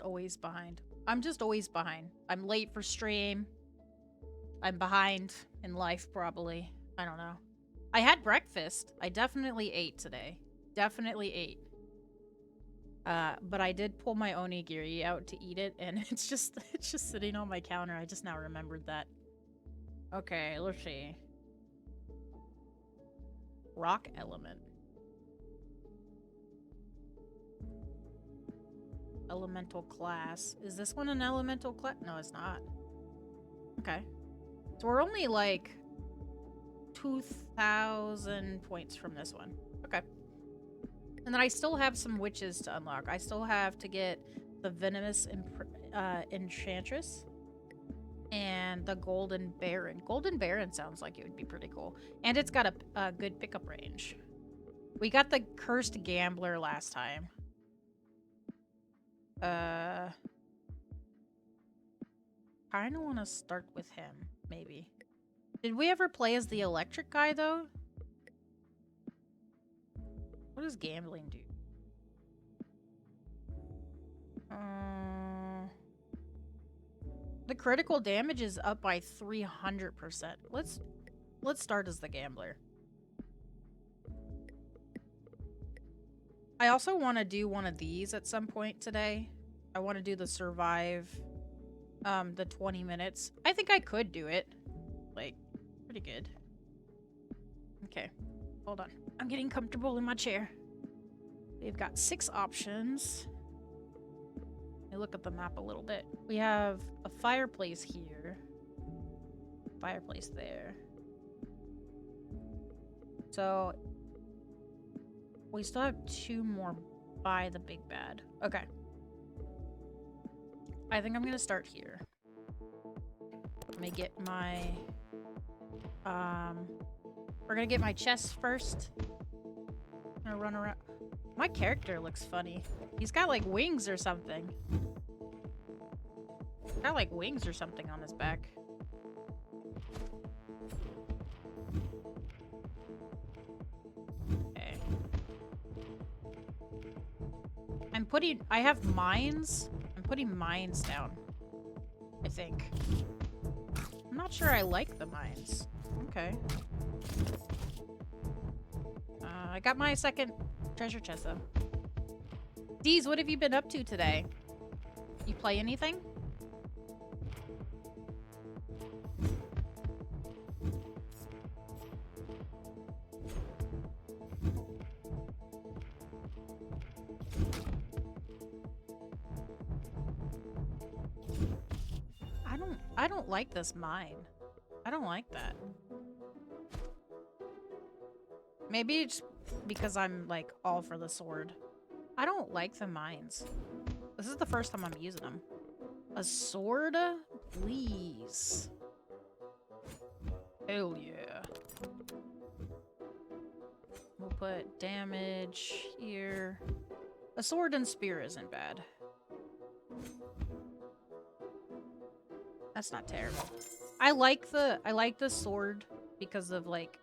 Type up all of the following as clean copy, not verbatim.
just always behind. I'm just always behind. I'm late for stream. I'm behind in life, probably. I don't know. I had breakfast. I definitely ate today. Definitely ate. But I did pull my onigiri out to eat it, and it's just sitting on my counter. I just now remembered that. Okay, let's see. Rock element. Elemental class. Is this one an elemental class? No, it's not. Okay. So we're only like 2,000 points from this one. Okay. And then I still have some witches to unlock. I still have to get the venomous enchantress and the golden baron. Golden baron sounds like it would be pretty cool. And it's got a good pickup range. We got the cursed gambler last time. Kinda want to start with him, maybe. Did we ever play as the electric guy, though? What does gambling do? The critical damage is up by 300%. Let's start as the gambler. I also want to do one of these at some point today. I want to do the survive, the 20 minutes. I think I could do it. Like, pretty good. Okay, hold on. I'm getting comfortable in my chair. We've got 6 options. Let me look at the map a little bit. We have a fireplace here. Fireplace there. So we still have 2 more by the big bad. Okay. I think I'm gonna start here. Let me get my we're gonna get my chest first. I'm gonna run around. My character looks funny. He's got like wings or something. Got like wings or something on his back. Okay. I have mines. I'm putting mines down, I think. I'm not sure I like the mines. Okay. I got my second treasure chest, though. Deez, what have you been up to today? You play anything? I don't like this mine. I don't like that. Maybe it's because I'm like all for the sword. I don't like the mines. This is the first time I'm using them. A sword? Please. Hell yeah. We'll put damage here. A sword and spear isn't bad. That's not terrible. I like the sword because of like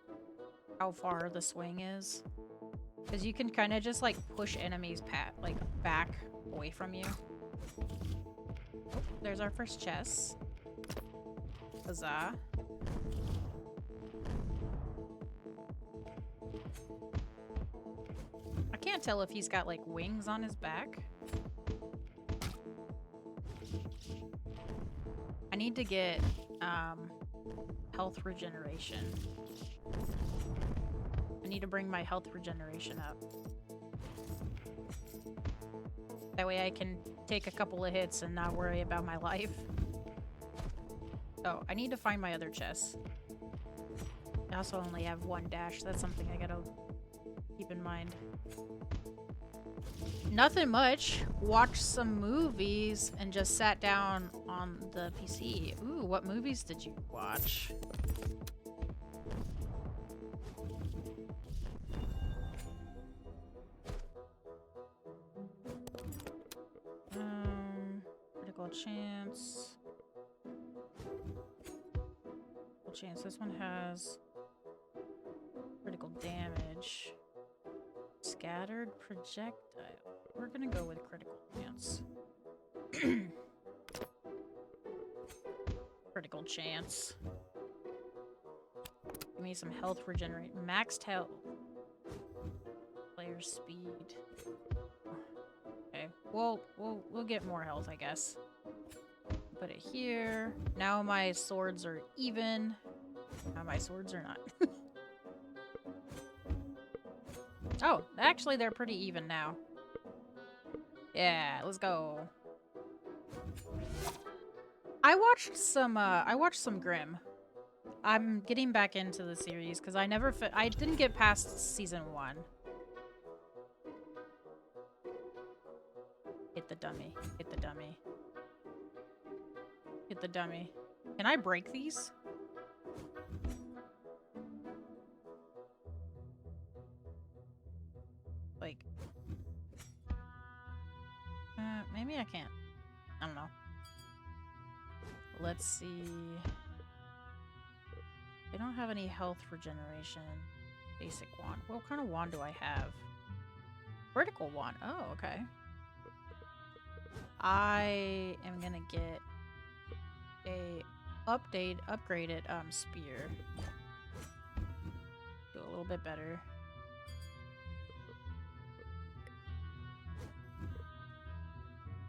how far the swing is. Because you can kind of just like push enemies back away from you. Oh, there's our first chest. Huzzah. I can't tell if he's got like wings on his back. I need to get health regeneration. I need to bring my health regeneration up. That way I can take a couple of hits and not worry about my life. Oh, I need to find my other chest. I also only have 1 dash. That's something I gotta keep in mind. Nothing much. Watched some movies and just sat down on the PC. Ooh, what movies did you watch? Critical chance. Critical chance. This one has critical damage. Scattered projectile. We're gonna go with critical chance. Critical chance. Give me some health regenerate. Maxed health. Player speed. Okay. We'll get more health, I guess. Put it here. Now my swords are even. Now my swords are not. Oh, actually they're pretty even now. Yeah, let's go. I watched some Grimm. I'm getting back into the series because I didn't get past season 1. Hit the dummy. Hit the dummy. Hit the dummy. Can I break these? Like... maybe I can't. I don't know. Let's see... They don't have any health regeneration. Basic wand. What kind of wand do I have? Vertical wand. Oh, okay. I am gonna get a upgraded spear. Do a little bit better.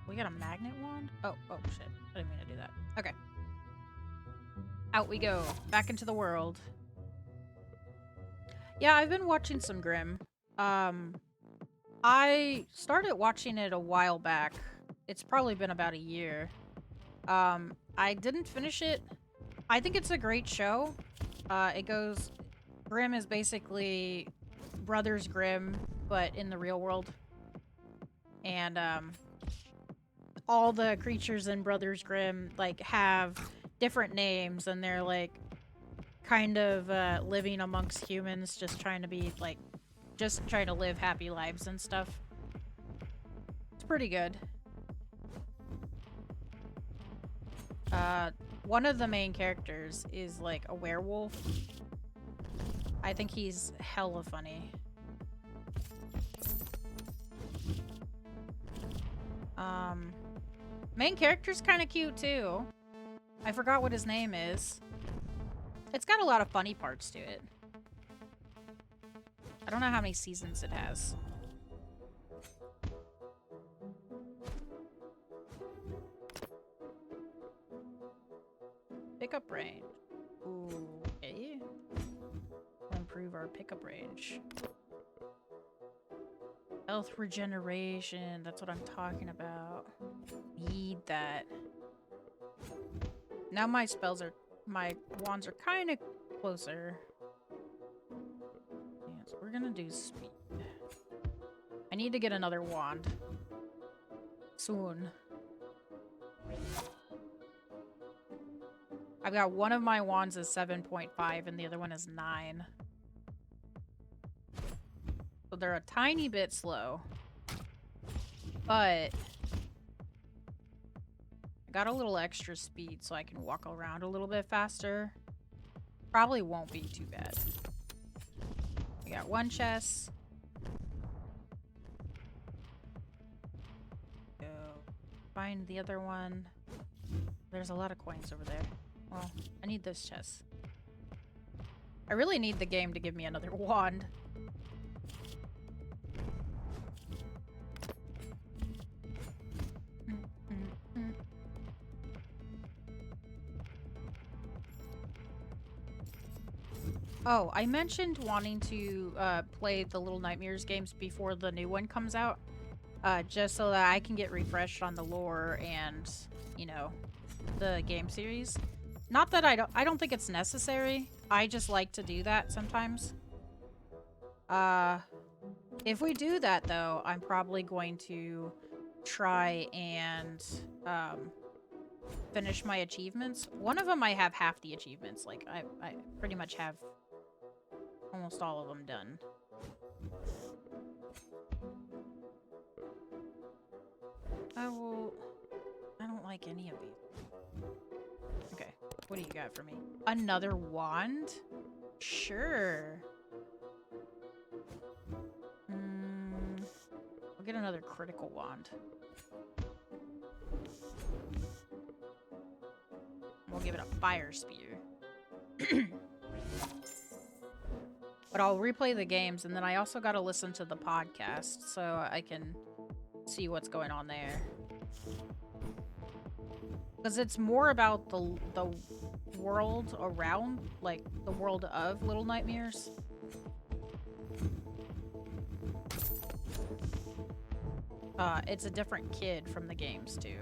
We got a magnet wand? Oh shit. I didn't mean to do that. Okay. Out we go. Back into the world. Yeah, I've been watching some Grimm. I started watching it a while back. It's probably been about a year. I didn't finish it. I think it's a great show. Grimm is basically Brothers Grimm, but in the real world. And, all the creatures in Brothers Grimm, like, have different names, and they're, like, kind of, living amongst humans, just trying to be, like, just trying to live happy lives and stuff. It's pretty good. One of the main characters is, like, a werewolf. I think he's hella funny. Main character's kind of cute, too. I forgot what his name is. It's got a lot of funny parts to it. I don't know how many seasons it has. Pickup range. Ooh, okay. We'll improve our pickup range. Health regeneration. That's what I'm talking about. Need that. Now my wands are kind of closer. Yeah, so we're gonna do speed. I need to get another wand. Soon. I've got one of my wands is 7.5 and the other one is 9. So they're a tiny bit slow. But I got a little extra speed so I can walk around a little bit faster. Probably won't be too bad. We got one chest. Go find the other one. There's a lot of coins over there. Well, I need this chest. I really need the game to give me another wand. Oh, I mentioned wanting to play the Little Nightmares games before the new one comes out. Just so that I can get refreshed on the lore and, you know, the game series. Not that I don't think it's necessary. I just like to do that sometimes. If we do that though, I'm probably going to try and finish my achievements. One of them I have half the achievements. Like I pretty much have almost all of them done. I don't like any of these. Okay, what do you got for me? Another wand? Sure. I'll get another critical wand. we'll give it a fire spear. But I'll replay the games, and then I also got to listen to the podcast so I can see what's going on there. Because it's more about the world around, like the world of Little Nightmares. It's a different kid from the games too.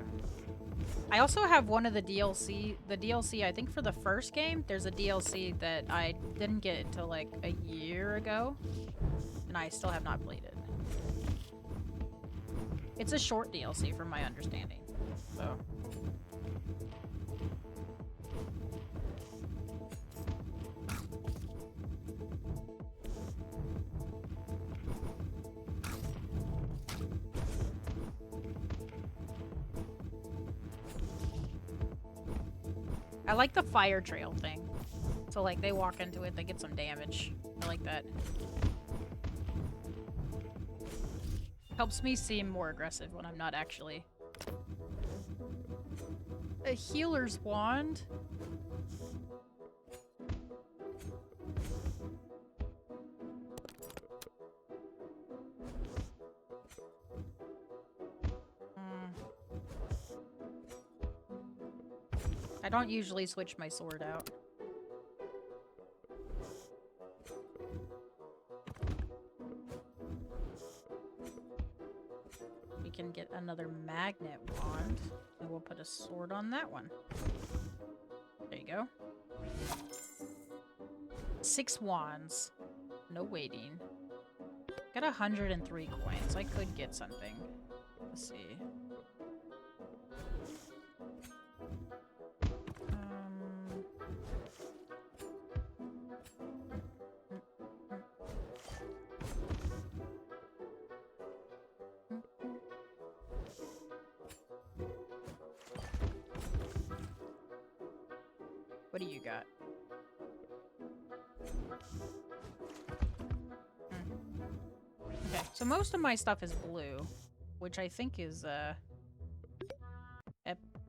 I also have one of the DLC. The DLC, I think for the first game, there's a DLC that I didn't get until like a year ago, and I still have not played it. It's a short DLC from my understanding, so. I like the fire trail thing. So, like, they walk into it, they get some damage. I like that. Helps me seem more aggressive when I'm not actually. A healer's wand? I don't usually switch my sword out. We can get another magnet wand, and we'll put a sword on that one. There you go. 6 wands. No waiting. Got 103 coins. I could get something. Let's see. What do you got? Okay, so most of my stuff is blue, which I think is,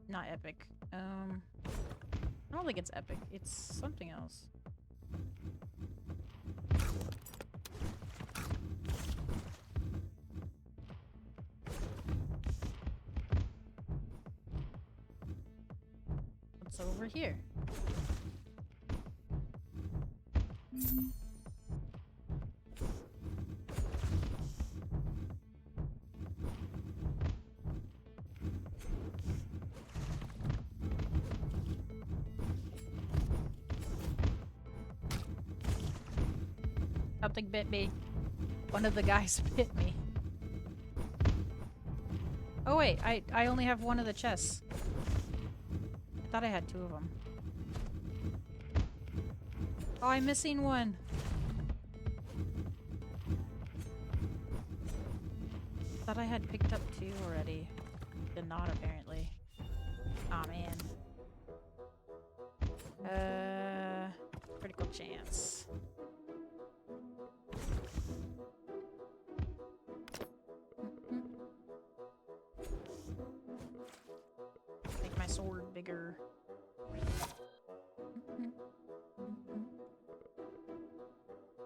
not epic. I don't think it's epic. It's something else. What's over here? Something bit me. One of the guys bit me. Oh wait, I only have one of the chests. I thought I had 2 of them. Oh, I'm missing one. Thought I had picked up 2 already. Did not, apparently. Aw, man. Critical chance. Make my sword bigger.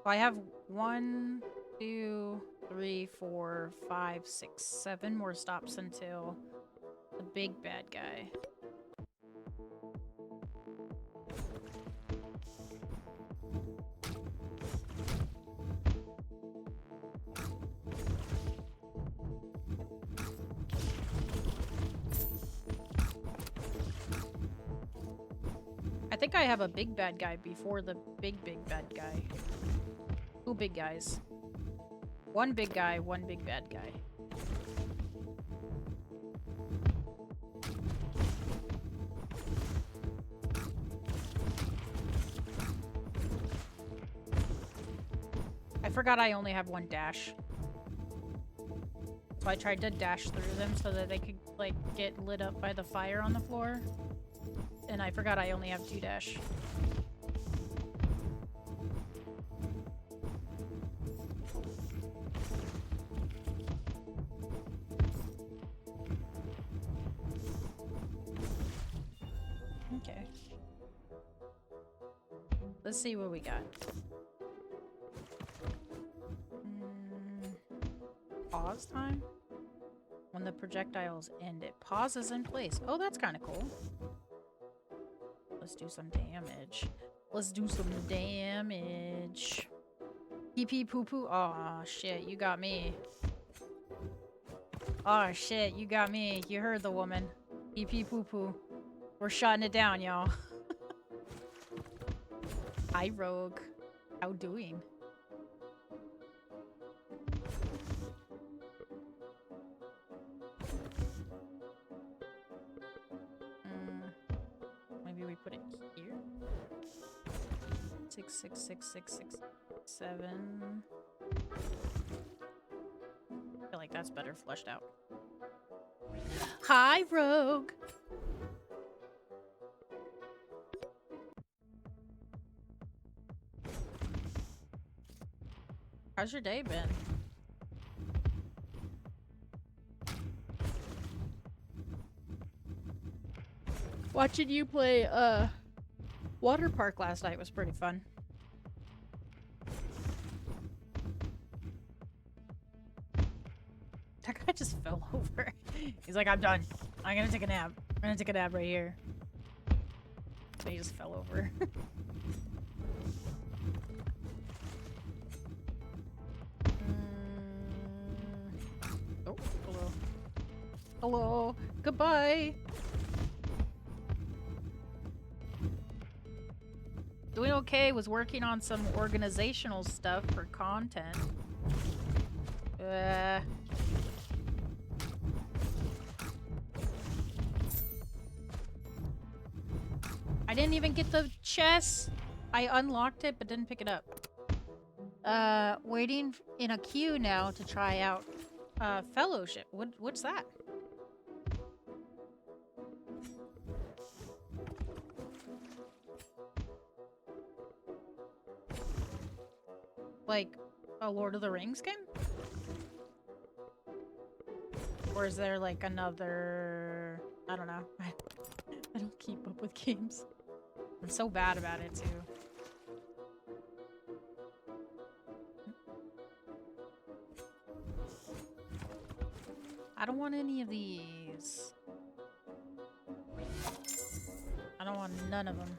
I have 1, 2, 3, 4, 5, 6, 7 more stops until the big bad guy. I think I have a big bad guy before the big bad guy. 2 big guys. 1 big guy, 1 big bad guy. I forgot I only have 1 dash. So I tried to dash through them so that they could, like, get lit up by the fire on the floor. And I forgot I only have 2 dash. Okay. Let's see what we got. Pause time? When the projectiles end, it pauses in place. Oh, that's kind of cool. Let's do some damage. Let's do some damage. Pee pee poo poo. Aw, shit, you got me. Oh shit, you got me. You heard the woman. Pee pee poo poo. We're shutting it down, y'all. Hi, Rogue. How doing? Maybe we put it here. 6, 6, 6, 6, 6, 7. I feel like that's better fleshed out. Hi, Rogue. How's your day been? Watching you play water park last night was pretty fun. That guy just fell over. He's like, I'm done. I'm gonna take a nap. I'm gonna take a nap right here. And he just fell over. Oh, hello. Hello. Goodbye. Doing okay. Was working on some organizational stuff for content. I didn't even get the chest. I unlocked it but didn't pick it up. Waiting in a queue now to try out fellowship. What's that? Like a Lord of the Rings game? Or is there like another... I don't know. I don't keep up with games. I'm so bad about it too. I don't want any of these. I don't want none of them.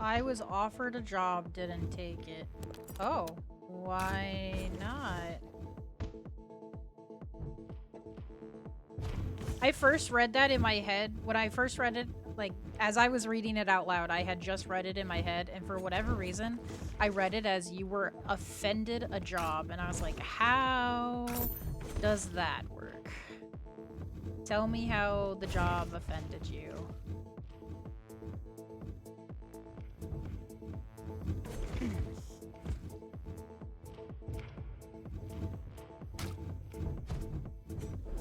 I was offered a job, didn't take it. Oh, why not? I first read that in my head. When I first read it, like, as I was reading it out loud, I had just read it in my head, and for whatever reason, I read it as you were offended a job, and I was like, how does that work? Tell me how the job offended you.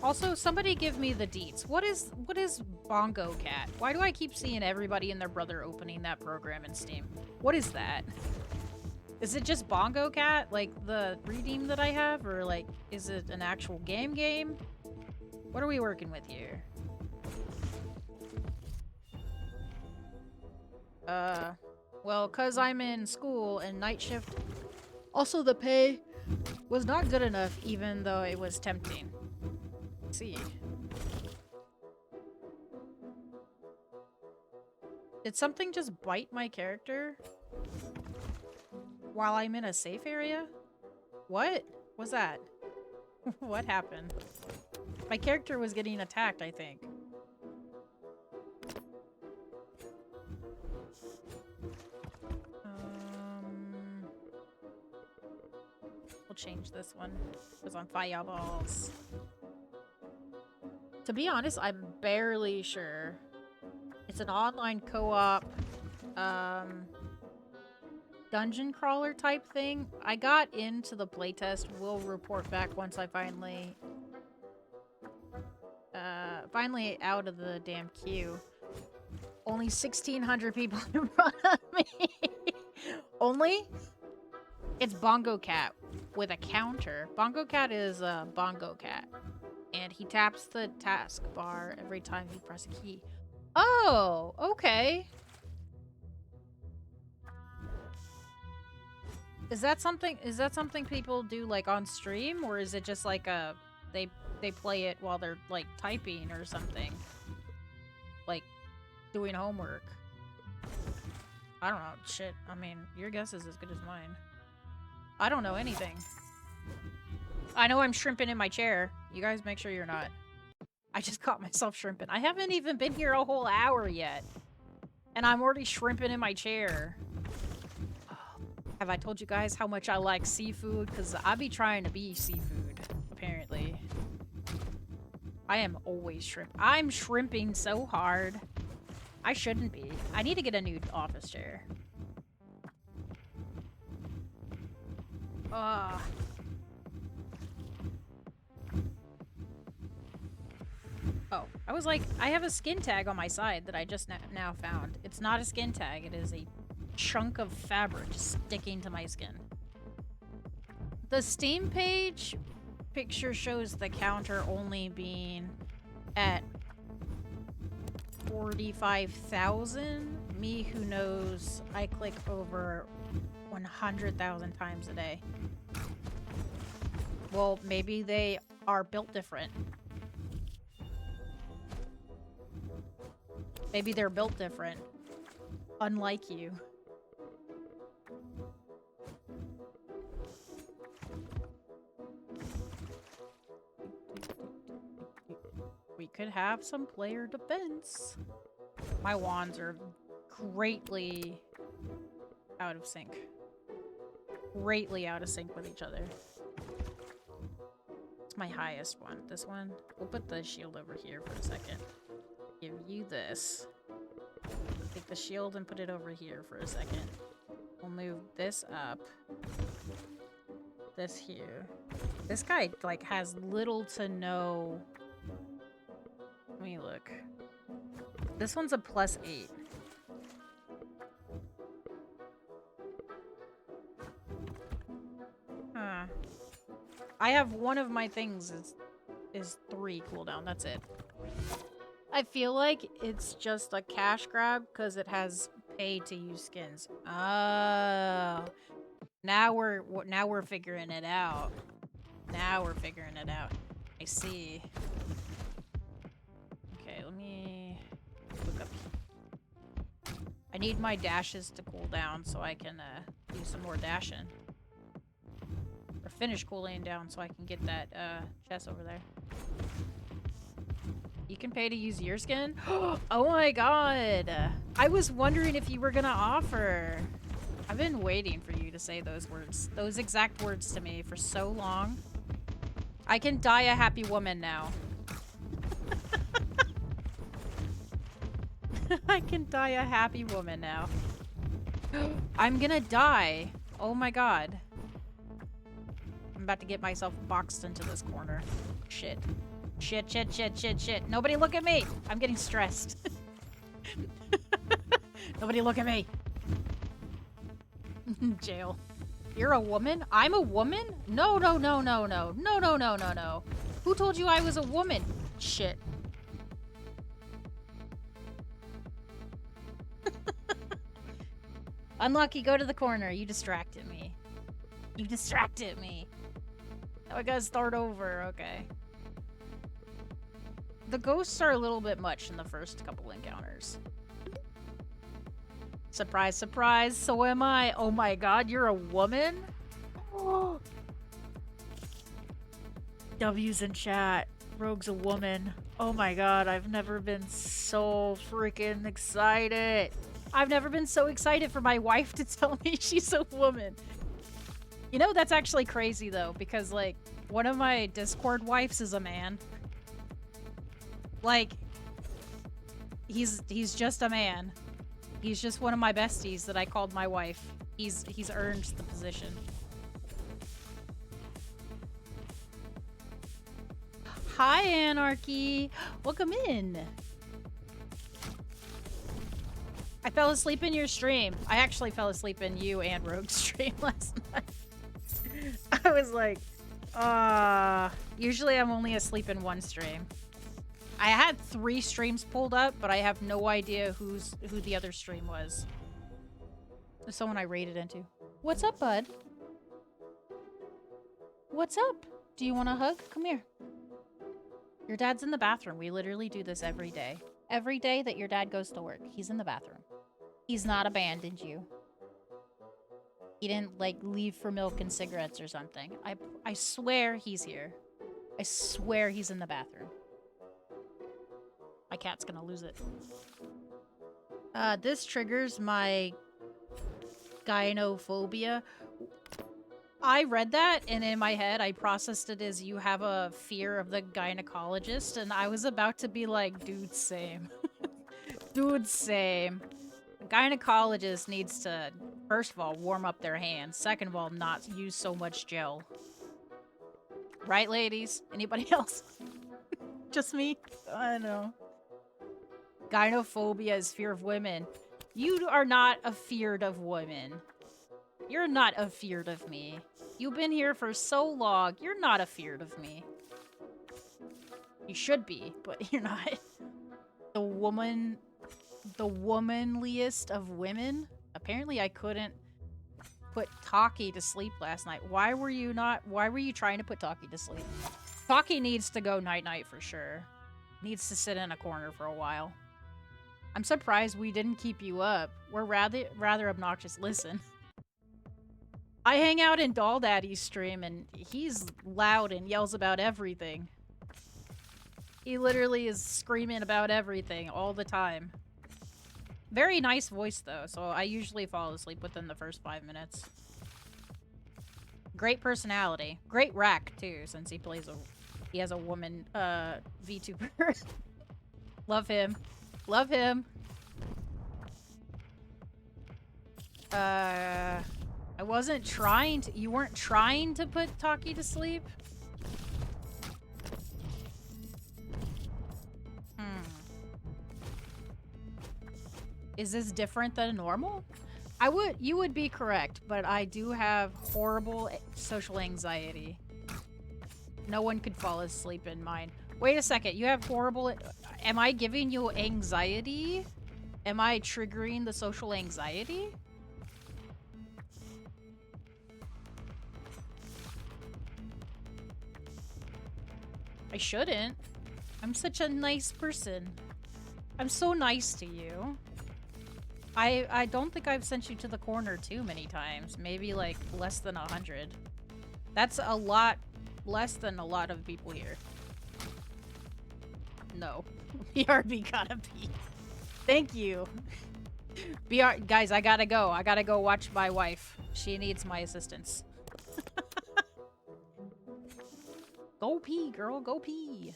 Also, somebody give me the deets. What is Bongo Cat? Why do I keep seeing everybody and their brother opening that program in Steam? What is that? Is it just Bongo Cat, like the redeem that I have? Or like, is it an actual game? What are we working with here? Well, cause I'm in school and night shift. Also, the pay was not good enough even though it was tempting. Let's see. Did something just bite my character while I'm in a safe area? What was that? What happened? My character was getting attacked, I think. We'll change this one. It was on fireballs. To be honest, I'm barely sure. It's an online co-op, dungeon crawler type thing. I got into the playtest. We'll report back once I finally out of the damn queue. Only 1,600 people in front of me. Only? It's Bongo Cat. with a counter. Bongo Cat is a Bongo Cat. And he taps the task bar every time you press a key. Oh, okay. Is that something people do like on stream, or is it just like a they play it while they're like typing or something? Like doing homework. I don't know. Shit. I mean, your guess is as good as mine. I don't know anything. I know I'm shrimping in my chair. You guys make sure you're not. I just caught myself shrimping. I haven't even been here a whole hour yet. And I'm already shrimping in my chair. Have I told you guys how much I like seafood? Because I be trying to be seafood, apparently. I am always shrimp. I'm shrimping so hard. I shouldn't be. I need to get a new office chair. Oh, I was like, I have a skin tag on my side that I just now found. It's not a skin tag. It is a chunk of fabric sticking to my skin. The Steam page picture shows the counter only being at 45,000. Me who knows I click over 100,000 times a day. Well, maybe they are built different. Maybe they're built different. Unlike you. We could have some player defense. My wands are greatly out of sync. Greatly out of sync with each other. It's my highest one. This one. We'll put the shield over here for a second. Give you this. Take the shield and put it over here for a second. We'll move this up. This here. This guy, like, has little to no... Let me look. This one's a +8. Huh. I have one of my things is 3 cooldown. That's it. I feel like it's just a cash grab because it has pay to use skins. Oh. Now we're figuring it out. Now we're figuring it out. I see. Okay, let me look up. I need my dashes to cool down so I can do some more dashing. Or finish cooling down so I can get that chest over there. You can pay to use your skin? Oh my god! I was wondering if you were gonna offer. I've been waiting for you to say those words. Those exact words to me for so long. I can die a happy woman now. I can die a happy woman now. I'm gonna die. Oh my god. I'm about to get myself boxed into this corner. Shit. Shit, shit, shit, shit, shit. Nobody look at me! I'm getting stressed. Nobody look at me! Jail. You're a woman? I'm a woman? No, no, no, no, no. No, no, no, no, no. Who told you I was a woman? Shit. Unlucky, go to the corner. You distracted me. You distracted me. Now I gotta start over. Okay. The ghosts are a little bit much in the first couple encounters. Surprise, surprise, so am I. Oh my god, you're a woman? Oh. W's in chat. Rogue's a woman. Oh my god, I've never been so freaking excited. I've never been so excited for my wife to tell me she's a woman. You know, that's actually crazy though, because like, one of my Discord wives is a man. Like, he's just a man. He's just one of my besties that I called my wife. He's earned the position. Hi, Anarchy. Welcome in. I fell asleep in your stream. I actually fell asleep in you and Rogue's stream last night. I was like, usually I'm only asleep in one stream. I had 3 streams pulled up, but I have no idea who the other stream was. There's someone I raided into. What's up, bud? What's up? Do you want a hug? Come here. Your dad's in the bathroom. We literally do this every day. Every day that your dad goes to work, he's in the bathroom. He's not abandoned you. He didn't, like, leave for milk and cigarettes or something. I swear he's here. I swear he's in the bathroom. My cat's gonna lose it. This triggers my gynophobia. I read that, and in my head, I processed it as you have a fear of the gynecologist, and I was about to be like, dude, same. Dude, same. The gynecologist needs to, first of all, warm up their hands. Second of all, not use so much gel. Right, ladies? Anybody else? Just me? I don't know. Gynophobia is fear of women. You are not afeared of women. You're not afeared of me. You've been here for so long. You're not afeared of me. You should be, but you're not. The womanliest of women? Apparently I couldn't put Taki to sleep last night. Why were you trying to put Taki to sleep? Taki needs to go night-night for sure. Needs to sit in a corner for a while. I'm surprised we didn't keep you up. We're rather obnoxious. Listen. I hang out in Doll Daddy's stream, and he's loud and yells about everything. He literally is screaming about everything all the time. Very nice voice, though, so I usually fall asleep within the first 5 minutes. Great personality. Great rack, too, since he has a woman, VTuber. Love him. Love him. I wasn't trying to- You weren't trying to put Taki to sleep? Is this different than normal? You would be correct, but I do have horrible social anxiety. No one could fall asleep in mine. Wait a second, you have horrible... Am I giving you anxiety? Am I triggering the social anxiety? I shouldn't. I'm such a nice person. I'm so nice to you. I don't think I've sent you to the corner too many times. Maybe like less than 100. That's a lot less than a lot of people here. No. BRB gotta be. Thank you. Guys, I gotta go. I gotta go watch my wife. She needs my assistance. Go pee, girl. Go pee.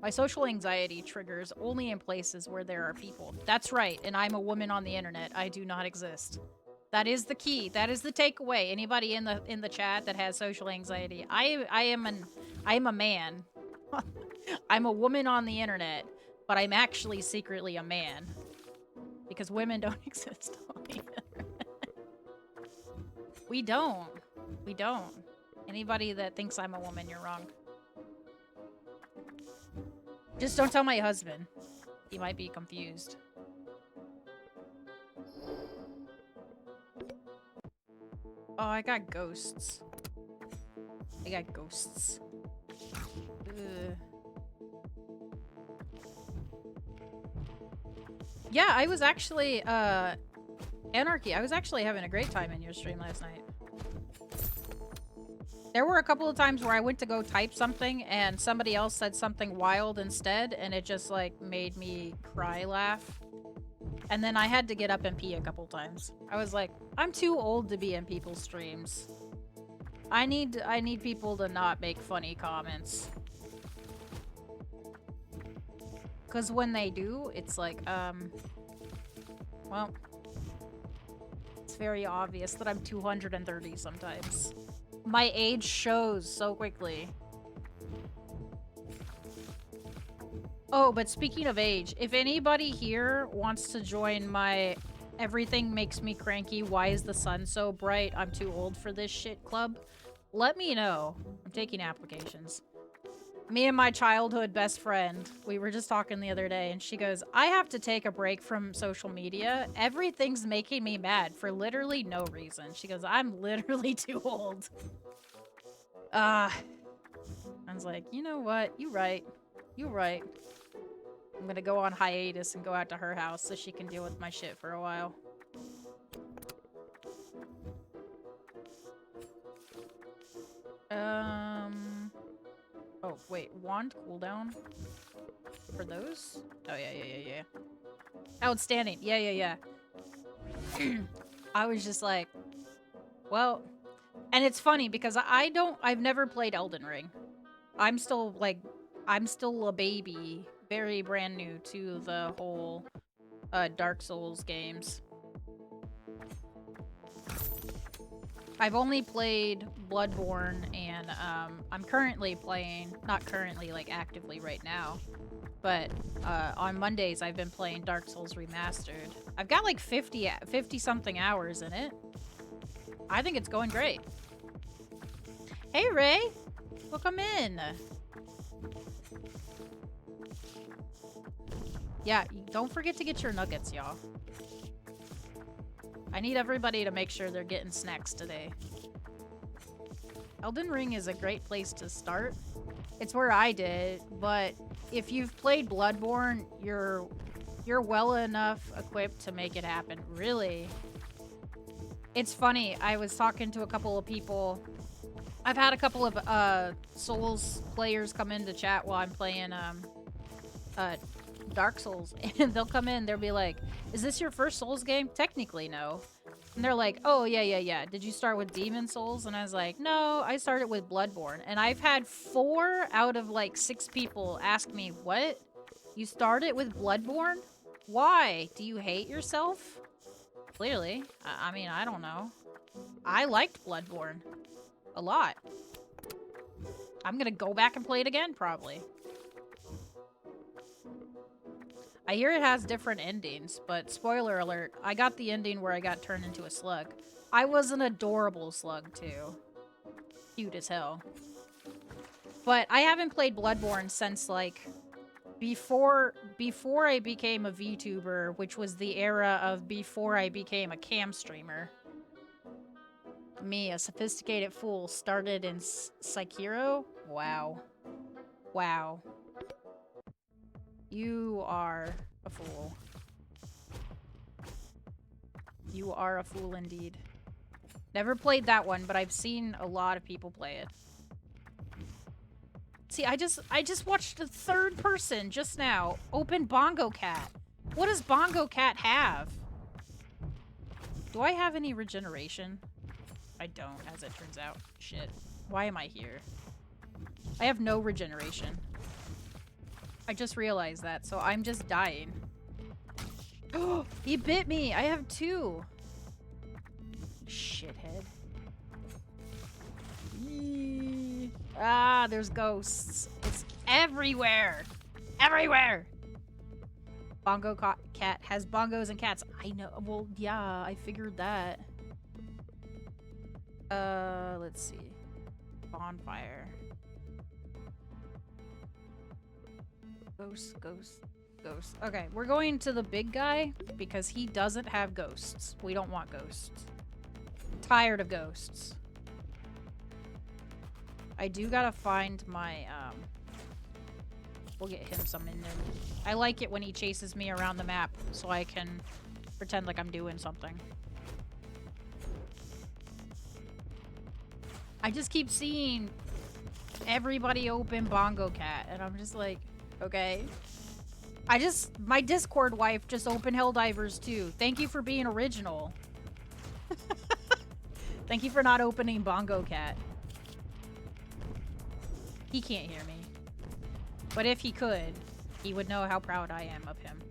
My social anxiety triggers only in places where there are people. That's right, and I'm a woman on the internet. I do not exist. That is the key. That is the takeaway. Anybody in the chat that has social anxiety, I am a man. I'm a woman on the internet, but I'm actually secretly a man. Because women don't exist on the internet. We don't. We don't. Anybody that thinks I'm a woman, you're wrong. Just don't tell my husband. He might be confused. Oh, I got ghosts. I got ghosts. Ugh. Yeah, I was actually, Anarchy, I was actually having a great time in your stream last night. There were a couple of times where I went to go type something and somebody else said something wild instead, and it just, like, made me cry laugh. And then I had to get up and pee a couple times. I was like, I'm too old to be in people's streams. I need people to not make funny comments. Because when they do, it's like, well, it's very obvious that I'm 230 sometimes. My age shows so quickly. Oh, but speaking of age, if anybody here wants to join my Everything makes me cranky. Why is the sun so bright? I'm too old for this shit club. Let me know. I'm taking applications. Me and my childhood best friend, we were just talking the other day, and she goes, I have to take a break from social media. Everything's making me mad for literally no reason. She goes, I'm literally too old. I was like, you know what? You right. You right. I'm gonna go on hiatus and go out to her house so she can deal with my shit for a while. Oh, wait. Wand cooldown? For those? Oh, yeah. Outstanding. Yeah. I was just like, well... And it's funny because I've never played Elden Ring. I'm still a baby, very brand new to the whole Dark Souls games. I've only played Bloodborne, and I'm currently playing, not currently, like actively right now, but on Mondays I've been playing Dark Souls Remastered. I've got like 50 something hours in it. I think it's going great. Hey Ray, welcome in. Yeah, don't forget to get your nuggets, y'all. I need everybody to make sure they're getting snacks today. Elden Ring is a great place to start. It's where I did, but if you've played Bloodborne, you're well enough equipped to make it happen. Really. It's funny, I was talking to a couple of people. I've had a couple of Souls players come in to chat while I'm playing Dark Souls, and they'll come in, they'll be like, is this your first Souls game? Technically, no. And they're like, oh, yeah. Did you start with Demon Souls? And I was like, no, I started with Bloodborne. And I've had 4 out of like 6 people ask me, what? You started with Bloodborne? Why? Do you hate yourself? Clearly. I mean, I don't know. I liked Bloodborne a lot. I'm gonna go back and play it again, probably. I hear it has different endings, but spoiler alert, I got the ending where I got turned into a slug. I was an adorable slug, too. Cute as hell. But I haven't played Bloodborne since, like, before I became a VTuber, which was the era of before I became a cam streamer. Me, a sophisticated fool, started in Sekiro? Wow. Wow. You are a fool. You are a fool indeed. Never played that one, but I've seen a lot of people play it. See, I just watched a third person just now open Bongo Cat. What does Bongo Cat have? Do I have any regeneration? I don't, as it turns out. Shit. Why am I here? I have no regeneration. I just realized that, so I'm just dying. Oh, he bit me! I have 2! Shithead. Eee. Ah, there's ghosts. It's everywhere! Everywhere! Bongo Cat has bongos and cats. I know. Well, yeah, I figured that. Let's see. Bonfire. Ghost. Okay, we're going to the big guy because he doesn't have ghosts. We don't want ghosts. Tired of ghosts. I do gotta find my, we'll get him some in there. I like it when he chases me around the map so I can pretend like I'm doing something. I just keep seeing everybody open Bongo Cat, and I'm just like, okay. My Discord wife just opened Helldivers too. Thank you for being original. Thank you for not opening Bongo Cat. He can't hear me. But if he could, he would know how proud I am of him.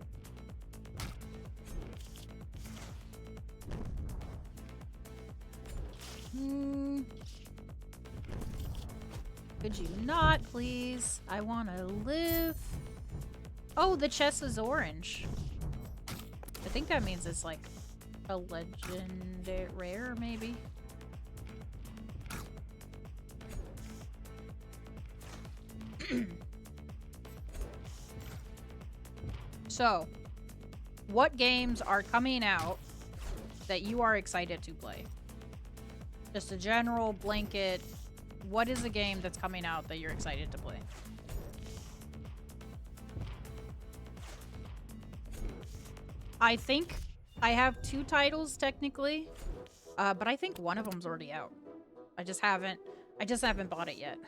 Could you not, please? I want to live. Oh, the chest is orange. I think that means it's like A legendary rare, maybe? So, what games are coming out that you are excited to play? Just a general blanket, what is a game that's coming out that you're excited to play? I think I have 2 titles technically, but I think one of them's already out. I just haven't bought it yet.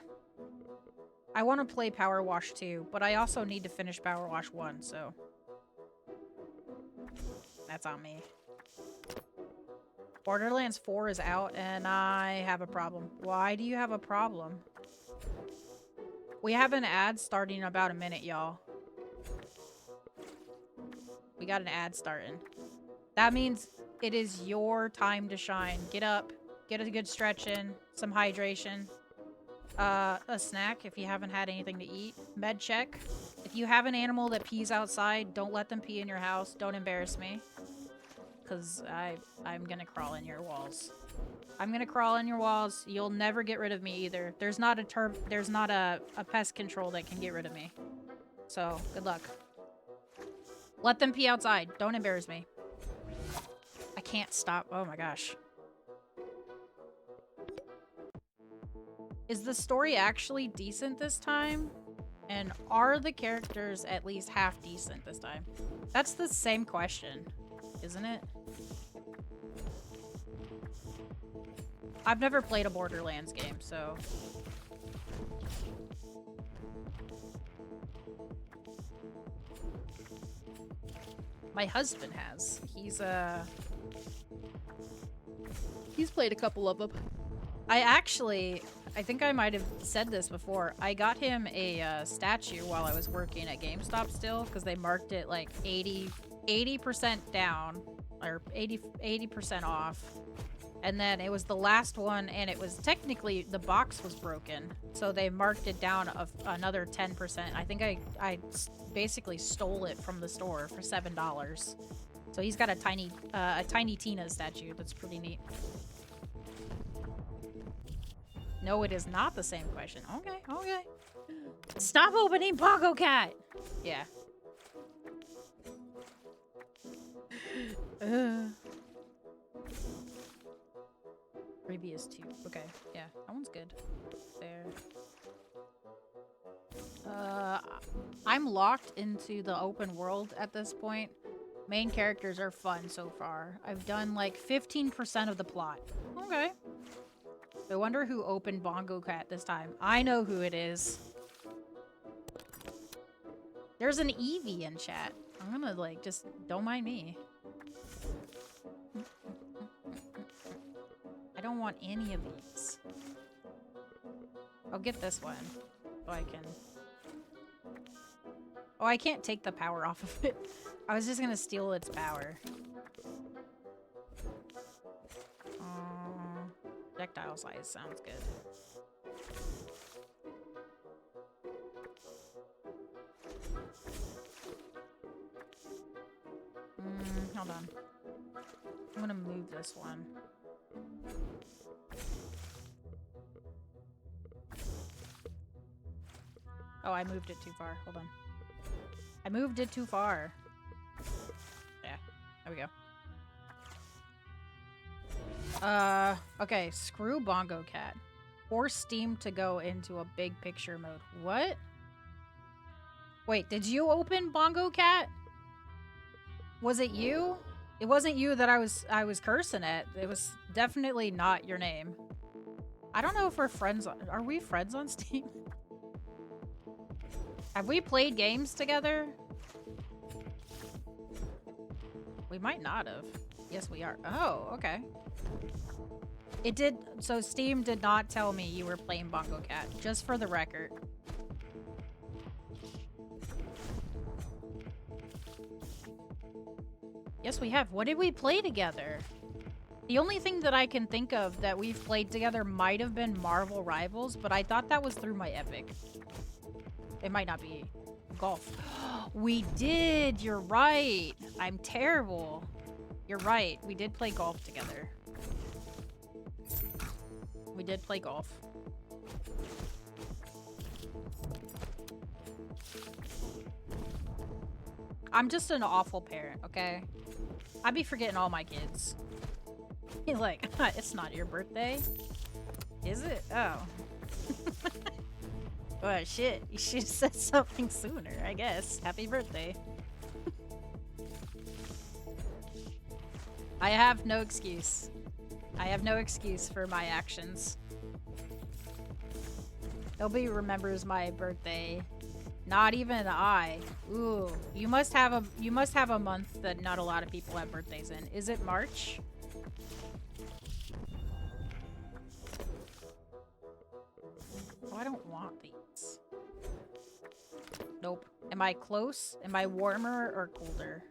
I want to play Power Wash 2, but I also need to finish Power Wash 1, so that's on me. Borderlands 4 is out, and I have a problem. Why do you have a problem? We have an ad starting in about a minute, y'all. We got an ad starting. That means it is your time to shine. Get up, get a good stretch in, some hydration, a snack if you haven't had anything to eat, med check. If you have an animal that pees outside, don't let them pee in your house. Don't embarrass me. Because I'm gonna crawl in your walls. I'm gonna crawl in your walls. You'll never get rid of me either. There's not a pest control that can get rid of me. So, good luck. Let them pee outside. Don't embarrass me. I can't stop. Oh my gosh. Is the story actually decent this time? And are the characters at least half decent this time? That's the same question, isn't it? I've never played a Borderlands game, so... My husband has. He's played a couple of them. I think I might have said this before. I got him a statue while I was working at GameStop still, because they marked it like 80% down, or 80% off. And then it was the last one, and it was technically, the box was broken. So they marked it down of another 10%. I think I basically stole it from the store for $7. So he's got a tiny Tina statue. That's pretty neat. No, it is not the same question. Okay, okay. Stop opening Bongo Cat! Yeah. Previous 2. Okay, yeah, that one's good. There. I'm locked into the open world at this point. Main characters are fun so far. I've done like 15% of the plot. Okay. I wonder who opened Bongo Cat this time. I know who it is. There's an Eevee in chat. I'm gonna like, just don't mind me. I don't want any of these. I'll get this one. So I can... Oh, I can't take the power off of it. I was just gonna steal its power. Projectile size sounds good. Hold on. I'm gonna move this one. Oh, I moved it too far. Hold on. I moved it too far. Yeah, there we go. Okay, screw Bongo Cat. Force Steam to go into a big picture mode. What? Wait, did you open Bongo Cat? Was it you? It wasn't you that I was cursing at. It was definitely not your name. I don't know if we're friends on... Are we friends on Steam? Have we played games together? We might not have. Yes, we are. Oh, okay. It did... So Steam did not tell me you were playing Bongo Cat, just for the record. Yes, we have. What did we play together? The only thing that I can think of that we've played together might have been Marvel Rivals, but I thought that was through my Epic. It might not be. Golf. We did! You're right! I'm terrible. You're right. We did play golf together. We did play golf. I'm just an awful parent, okay? I be forgetting all my kids. He's like, it's not your birthday. Is it? Oh. Oh, shit. You should have said something sooner, I guess. Happy birthday. I have no excuse. I have no excuse for my actions. Nobody remembers my birthday. Not even I. Ooh, you must have a month that not a lot of people have birthdays in. Is it March? Oh, I don't want these. Nope. Am I close? Am I warmer or colder?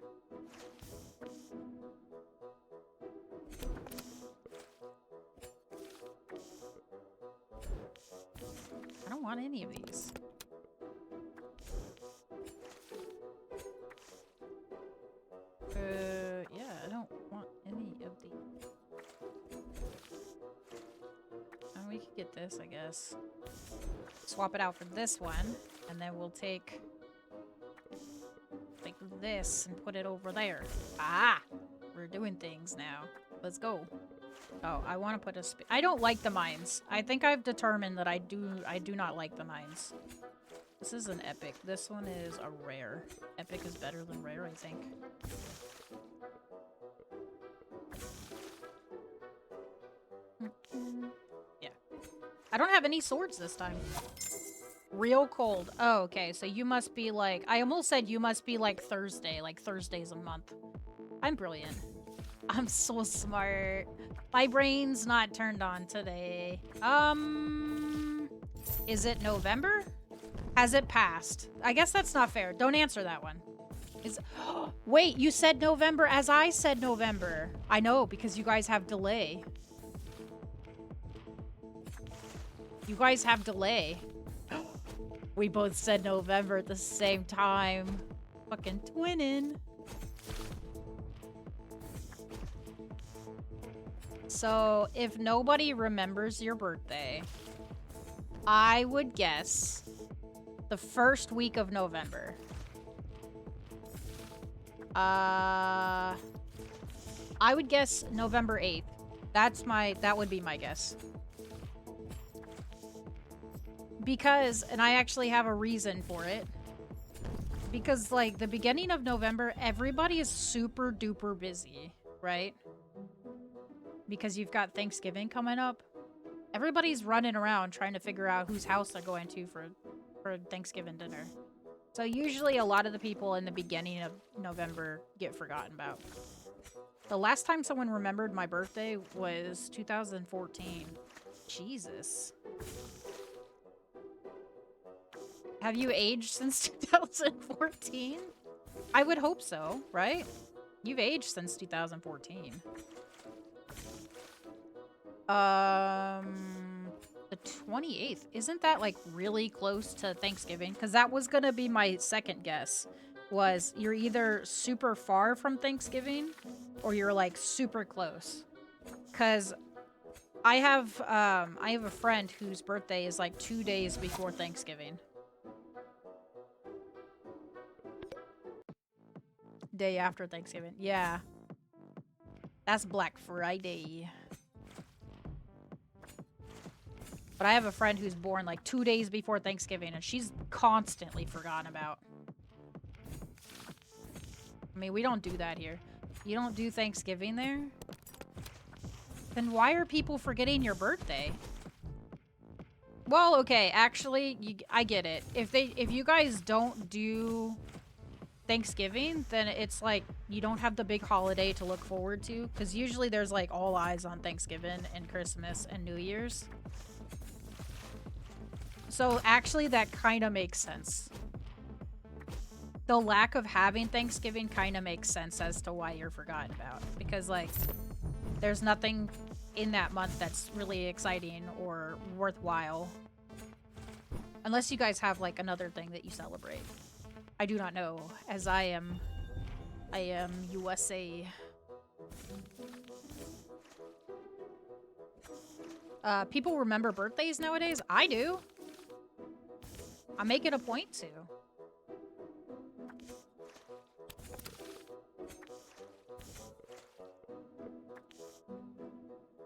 I don't want any of these. Yeah, I don't want any of these. Oh, we could get this, I guess. Swap it out for this one, and then we'll take like this and put it over there. Ah! We're doing things now. Let's go. Oh, I want to put a I don't like the mines. I think I've determined that I do not like the mines. This is an epic. This one is a rare. Epic is better than rare, I think. Yeah. I don't have any swords this time. Real cold. Oh, okay. So you must be like... I almost said you must be like Thursday. Like Thursday's a month. I'm brilliant. I'm so smart. My brain's not turned on today. Is it November? Has it passed? I guess that's not fair. Don't answer that one. Wait, you said November as I said November. I know, because you guys have delay. You guys have delay. We both said November at the same time. Fucking twinning. So, if nobody remembers your birthday, I would guess the first week of November. I would guess November 8th. That would be my guess. Because, and I actually have a reason for it. Because, like, the beginning of November, everybody is super duper busy, right? Because you've got Thanksgiving coming up. Everybody's running around trying to figure out whose house they're going to for Thanksgiving dinner. So usually a lot of the people in the beginning of November get forgotten about. The last time someone remembered my birthday was 2014. Jesus. Have you aged since 2014? I would hope so, right? You've aged since 2014. The 28th. Isn't that, like, really close to Thanksgiving? Because that was gonna be my second guess. Was you're either super far from Thanksgiving or you're, like, super close. Because I have a friend whose birthday is, like, 2 days before Thanksgiving. Day after Thanksgiving. Yeah. That's Black Friday. But I have a friend who's born like 2 days before Thanksgiving, and she's constantly forgotten about. I mean, we don't do that here. You don't do Thanksgiving there? Then why are people forgetting your birthday? Well, okay, actually, I get it. If you guys don't do Thanksgiving, then it's like you don't have the big holiday to look forward to, because usually there's like all eyes on Thanksgiving and Christmas and New Year's. So actually that kind of makes sense. The lack of having Thanksgiving kind of makes sense as to why you're forgotten about, because like there's nothing in that month that's really exciting or worthwhile, unless you guys have like another thing that you celebrate. I do not know, as I am USA. People remember birthdays nowadays. I do. I make it a point to.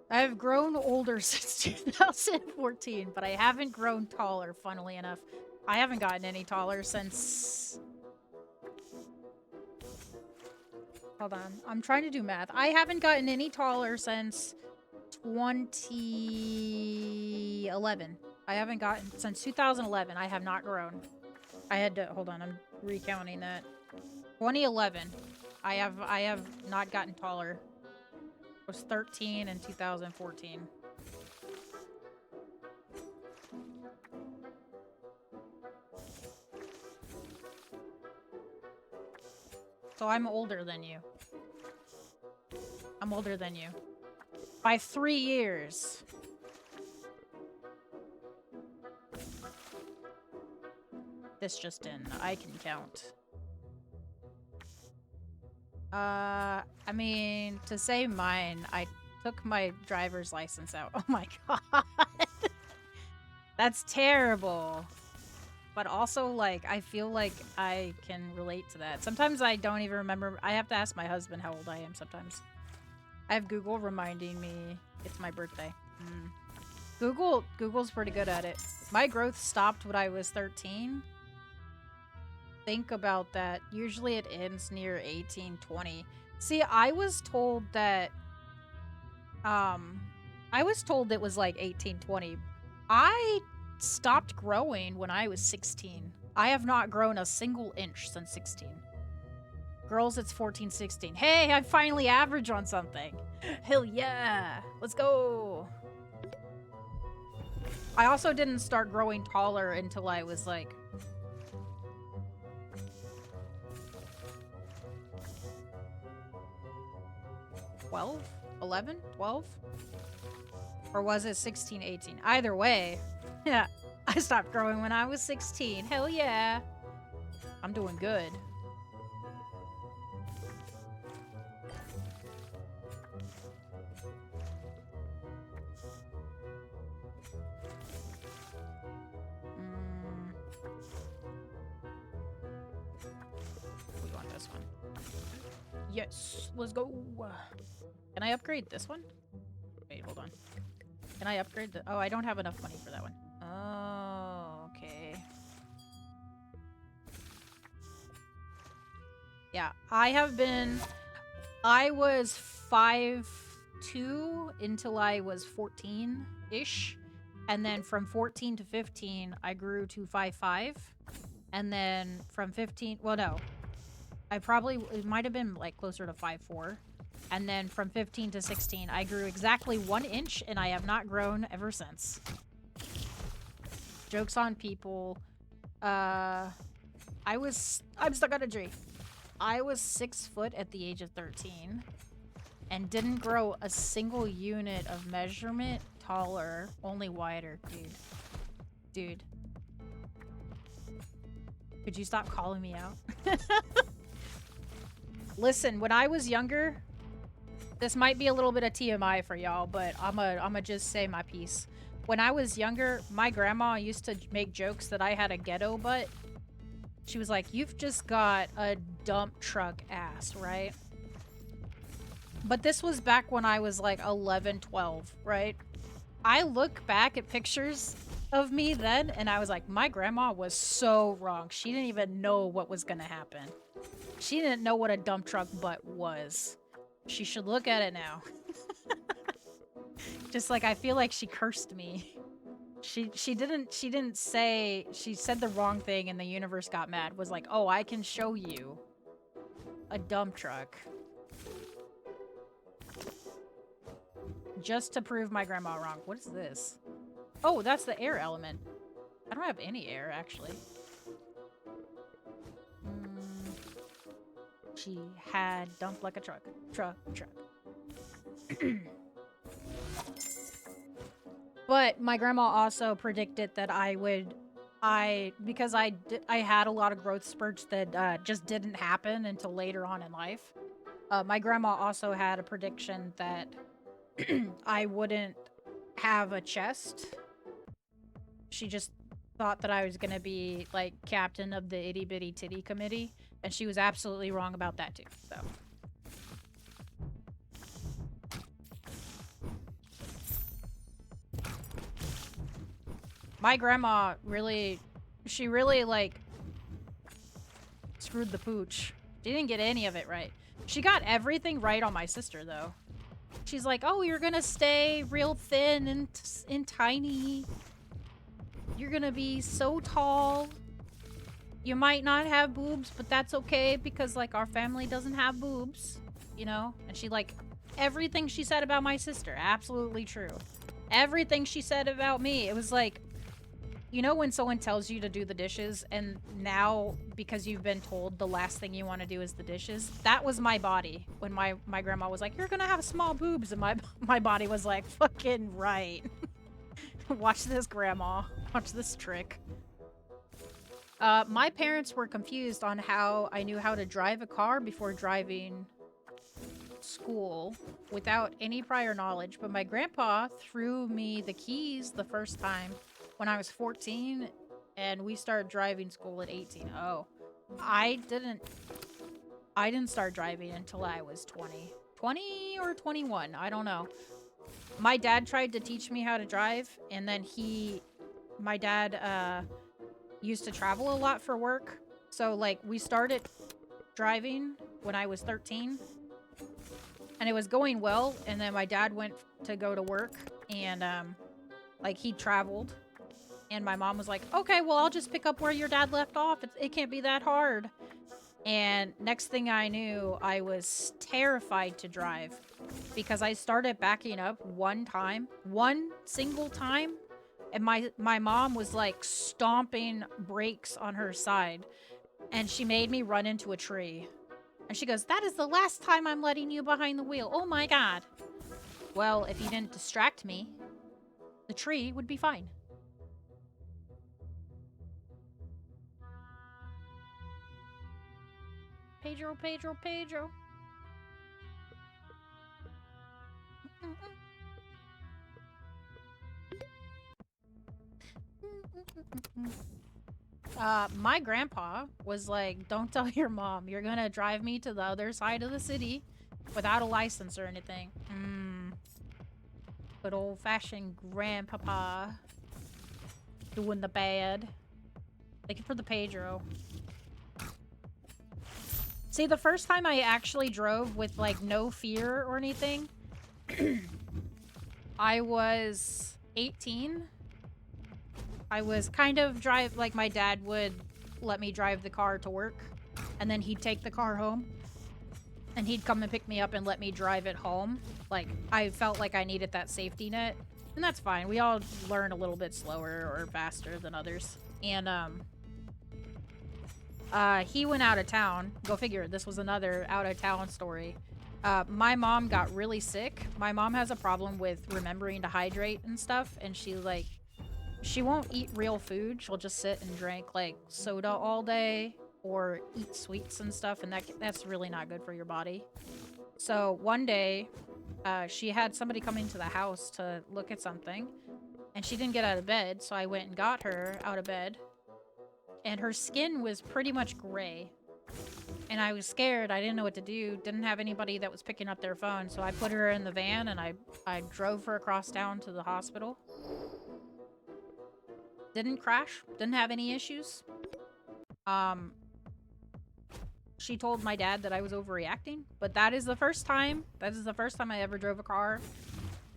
I've grown older since 2014, but I haven't grown taller, funnily enough. I haven't gotten any taller since... Hold on. I'm trying to do math. I haven't gotten any taller since 2011. I haven't gotten... Since 2011, I have not grown. I had to... Hold on. I'm recounting that. 2011. I have not gotten taller. I was 13 in 2014. So I'm older than you. I'm older than you. By 3 years. This just in. I can count. I mean, to say mine, I took my driver's license out. Oh my god. That's terrible. But also, like, I feel like I can relate to that. Sometimes I don't even remember. I have to ask my husband how old I am sometimes. I have Google reminding me it's my birthday. Google's pretty good at it. My growth stopped when I was 13. Think about that. Usually it ends near 18, 20. See, I was told that it was like 18, 20. I stopped growing when I was 16. I have not grown a single inch since 16. Girls, it's 14, 16. Hey, I finally average on something. Hell yeah. Let's go. I also didn't start growing taller until I was like 12? 11? 12? Or was it 16, 18? Either way, yeah, I stopped growing when I was 16. Hell yeah. I'm doing good. We want this one. Yes, let's go. Can I upgrade this one? Wait, hold on. Can I upgrade the... Oh, I don't have enough money for that one. Oh, okay. Yeah, I was 5'2" until I was 14-ish. And then from 14 to 15, I grew to 5'5". And then from 15... Well, no. It might have been like closer to 5'4". And then from 15 to 16, I grew exactly 1 inch, and I have not grown ever since. Joke's on people. I'm stuck on a tree. I was 6 foot at the age of 13 and didn't grow a single unit of measurement taller, only wider, dude. Could you stop calling me out? Listen, when I was younger, this might be a little bit of TMI for y'all, but I'ma just say my piece. When I was younger, my grandma used to make jokes that I had a ghetto butt. She was like, "You've just got a dump truck ass, right?" But this was back when I was like 11, 12, right? I look back at pictures of me then, and I was like, my grandma was so wrong. She didn't even know what was gonna happen. She didn't know what a dump truck butt was. She should look at it now. Just like, I feel like she cursed me. She didn't say, she said the wrong thing and the universe got mad. Was like, oh, I can show you a dump truck. Just to prove my grandma wrong. What is this? Oh, that's the air element. I don't have any air, actually. She had dumped like a truck. Truck. But my grandma also predicted that because I had a lot of growth spurts that just didn't happen until later on in life. My grandma also had a prediction that I wouldn't have a chest. She just thought that I was gonna be, like, captain of the itty bitty titty committee, and she was absolutely wrong about that too, so. My grandma really, she really, like, screwed the pooch. She didn't get any of it right. She got everything right on my sister, though. She's like, oh, you're gonna stay real thin and tiny. You're gonna be so tall. You might not have boobs, but that's okay because, like, our family doesn't have boobs, you know? And she, like, everything she said about my sister, absolutely true. Everything she said about me, it was like, you know when someone tells you to do the dishes and now, because you've been told the last thing you want to do is the dishes? That was my body when my grandma was like, you're gonna have small boobs, and my body was like, fucking right. Watch this, grandma. Watch this trick. My parents were confused on how I knew how to drive a car before driving school without any prior knowledge, but my grandpa threw me the keys the first time when I was 14, and we started driving school at 18. Oh, I didn't start driving until I was 20 or 21. I don't know. My dad tried to teach me how to drive, and then my dad used to travel a lot for work. So, like, we started driving when I was 13, and it was going well, and then my dad went to go to work, and, like, he traveled. And my mom was like, okay, well, I'll just pick up where your dad left off. It can't be that hard. And next thing I knew, I was terrified to drive because I started backing up one single time. And my mom was like stomping brakes on her side. And she made me run into a tree. And she goes, that is the last time I'm letting you behind the wheel. Oh my God. Well, if you didn't distract me, the tree would be fine. Pedro, Pedro, Pedro. My grandpa was like, don't tell your mom. You're gonna drive me to the other side of the city without a license or anything. Good old-fashioned grandpapa doing the bad. Thank you for the Pedro. See, the first time I actually drove with, like, no fear or anything, I was 18. I was kind of like, my dad would let me drive the car to work, and then he'd take the car home, and he'd come and pick me up and let me drive it home. Like, I felt like I needed that safety net, and that's fine. We all learn a little bit slower or faster than others. And, he went out of town. Go figure, this was another out-of-town story. My mom got really sick. My mom has a problem with remembering to hydrate and stuff, and she won't eat real food. She'll just sit and drink, like, soda all day or eat sweets and stuff, and that's really not good for your body. So one day, she had somebody come into the house to look at something, and she didn't get out of bed, so I went and got her out of bed. And her skin was pretty much gray. And I was scared. I didn't know what to do. Didn't have anybody that was picking up their phone. So I put her in the van and I drove her across town to the hospital. Didn't crash. Didn't have any issues. She told my dad that I was overreacting. But that is the first time I ever drove a car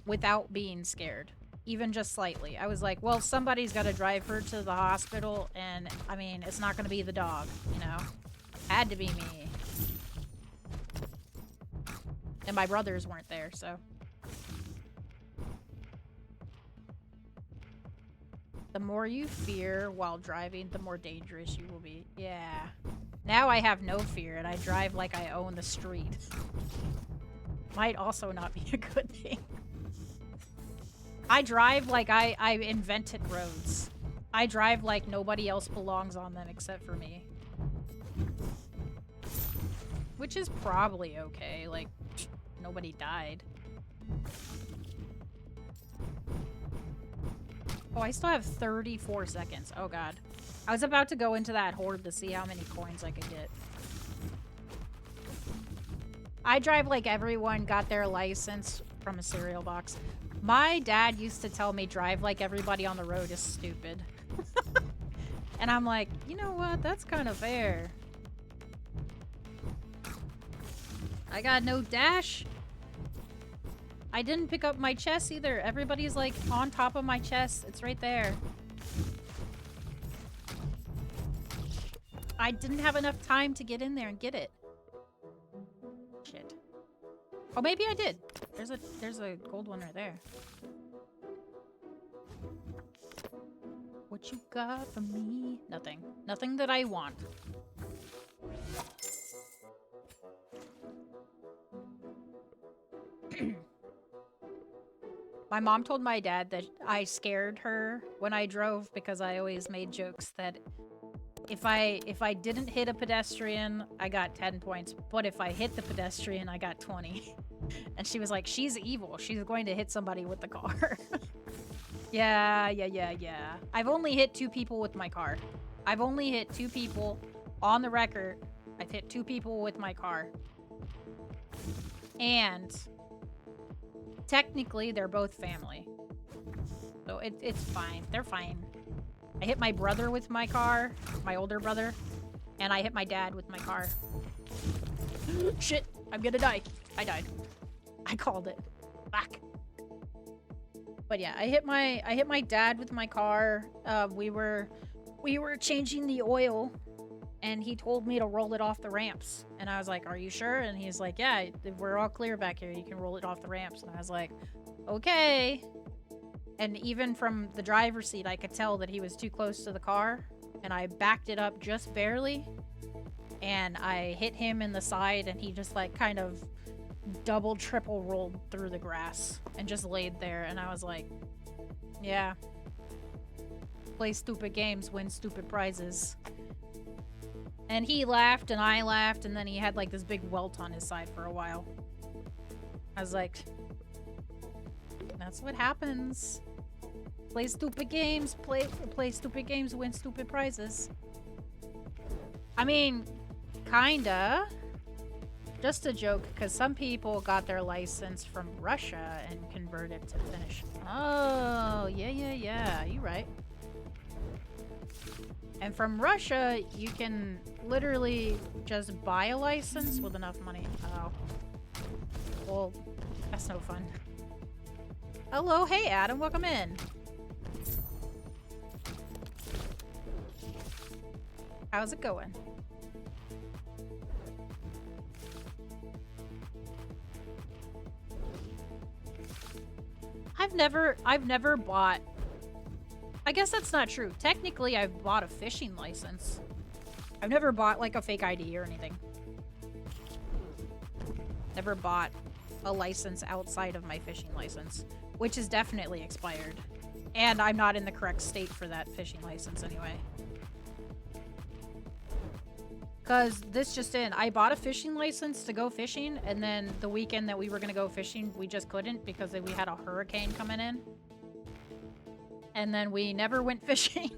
without being scared. Even just slightly. I was like, well, somebody's got to drive her to the hospital, and, I mean, it's not going to be the dog, you know? Had to be me. And my brothers weren't there, so. The more you fear while driving, the more dangerous you will be. Yeah. Now I have no fear, and I drive like I own the street. Might also not be a good thing. I drive like I invented roads. I drive like nobody else belongs on them except for me. Which is probably okay. Like, nobody died. Oh, I still have 34 seconds. Oh, God. I was about to go into that horde to see how many coins I could get. I drive like everyone got their license from a cereal box. My dad used to tell me drive like everybody on the road is stupid. And I'm like, you know what? That's kind of fair. I got no dash. I didn't pick up my chest either. Everybody's like on top of my chest. It's right there. I didn't have enough time to get in there and get it. Shit. Oh, maybe I did. There's a gold one right there. What you got for me? Nothing. Nothing that I want. My mom told my dad that I scared her when I drove because I always made jokes that if I didn't hit a pedestrian, I got 10 points, but if I hit the pedestrian, I got 20. And she was like, she's evil. She's going to hit somebody with the car. Yeah. I've only hit 2 people with my car. I've only hit 2 people on the record. I've hit 2 people with my car. And technically, they're both family. So it's fine. They're fine. I hit my brother with my car, my older brother, and I hit my dad with my car. Shit, I'm gonna die. I died. I called it. Back. But yeah, I hit my dad with my car. We were changing the oil, and he told me to roll it off the ramps. And I was like, "Are you sure?" And he's like, "Yeah, we're all clear back here. You can roll it off the ramps." And I was like, "Okay." And even from the driver's seat, I could tell that he was too close to the car, and I backed it up just barely, and I hit him in the side, and he just like kind of double, triple rolled through the grass and just laid there, and I was like, yeah. Play stupid games, win stupid prizes. And he laughed, and I laughed, and then he had like this big welt on his side for a while. I was like, that's what happens. Play stupid games, play stupid games, win stupid prizes. I mean, kinda. Just a joke, because some people got their license from Russia and converted to Finnish. Oh, yeah, you're right. And from Russia, you can literally just buy a license with enough money. Oh. Well, that's no fun. Hello, hey Adam, welcome in. How's it going? I've never bought... I guess that's not true. Technically, I've bought a fishing license. I've never bought, like, a fake ID or anything. Never bought a license outside of my fishing license, which is definitely expired. And I'm not in the correct state for that fishing license anyway. Because this just in, I bought a fishing license to go fishing, and then the weekend that we were going to go fishing, we just couldn't because we had a hurricane coming in. And then we never went fishing.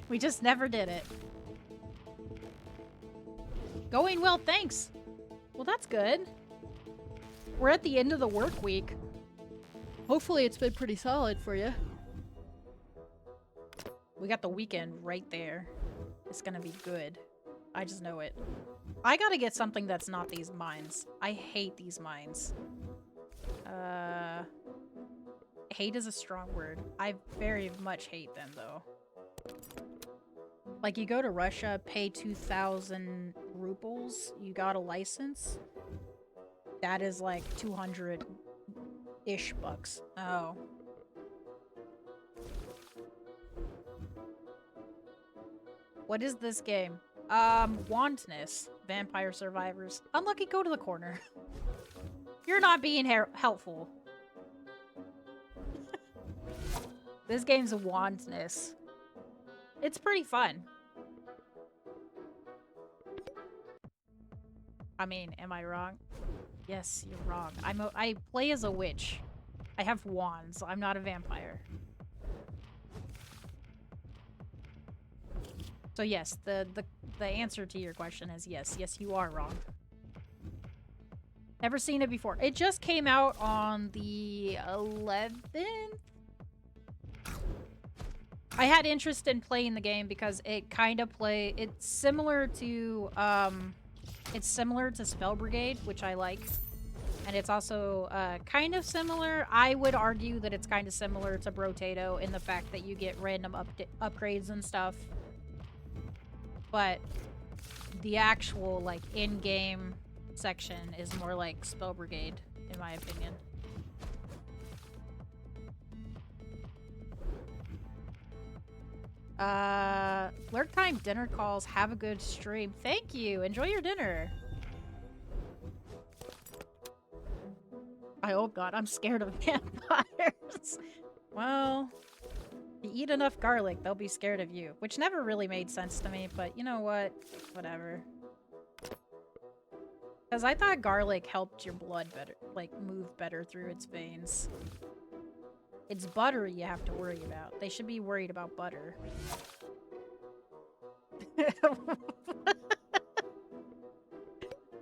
We just never did it. Going well, thanks. Well, that's good. We're at the end of the work week. Hopefully it's been pretty solid for you. We got the weekend right there. It's gonna be good. I just know it. I gotta get something that's not these mines. I hate these mines. Hate is a strong word. I very much hate them, though. Like, you go to Russia, pay 2,000 rubles, you got a license. That is like 200-ish bucks. Oh. What is this game? Wandness. Vampire Survivors. Unlucky, go to the corner. You're not being helpful. This game's a Wandness. It's pretty fun. I mean, am I wrong? Yes, you're wrong. I play as a witch. I have wands. I'm not a vampire. So yes, the answer to your question is yes. Yes, you are wrong. Never seen it before. It just came out on the 11th. I had interest in playing the game because it kind of it's similar to Spell Brigade, which I like. And it's also kind of similar. I would argue that it's kind of similar to Brotato in the fact that you get random upgrades and stuff. But the actual, like, in-game section is more like Spell Brigade, in my opinion. Lurk time dinner calls. Have a good stream. Thank you. Enjoy your dinner. I hope not. I'm scared of vampires. Well, you eat enough garlic, they'll be scared of you. Which never really made sense to me, but you know what? Whatever. Because I thought garlic helped your blood better, like, move better through its veins. It's butter you have to worry about. They should be worried about butter.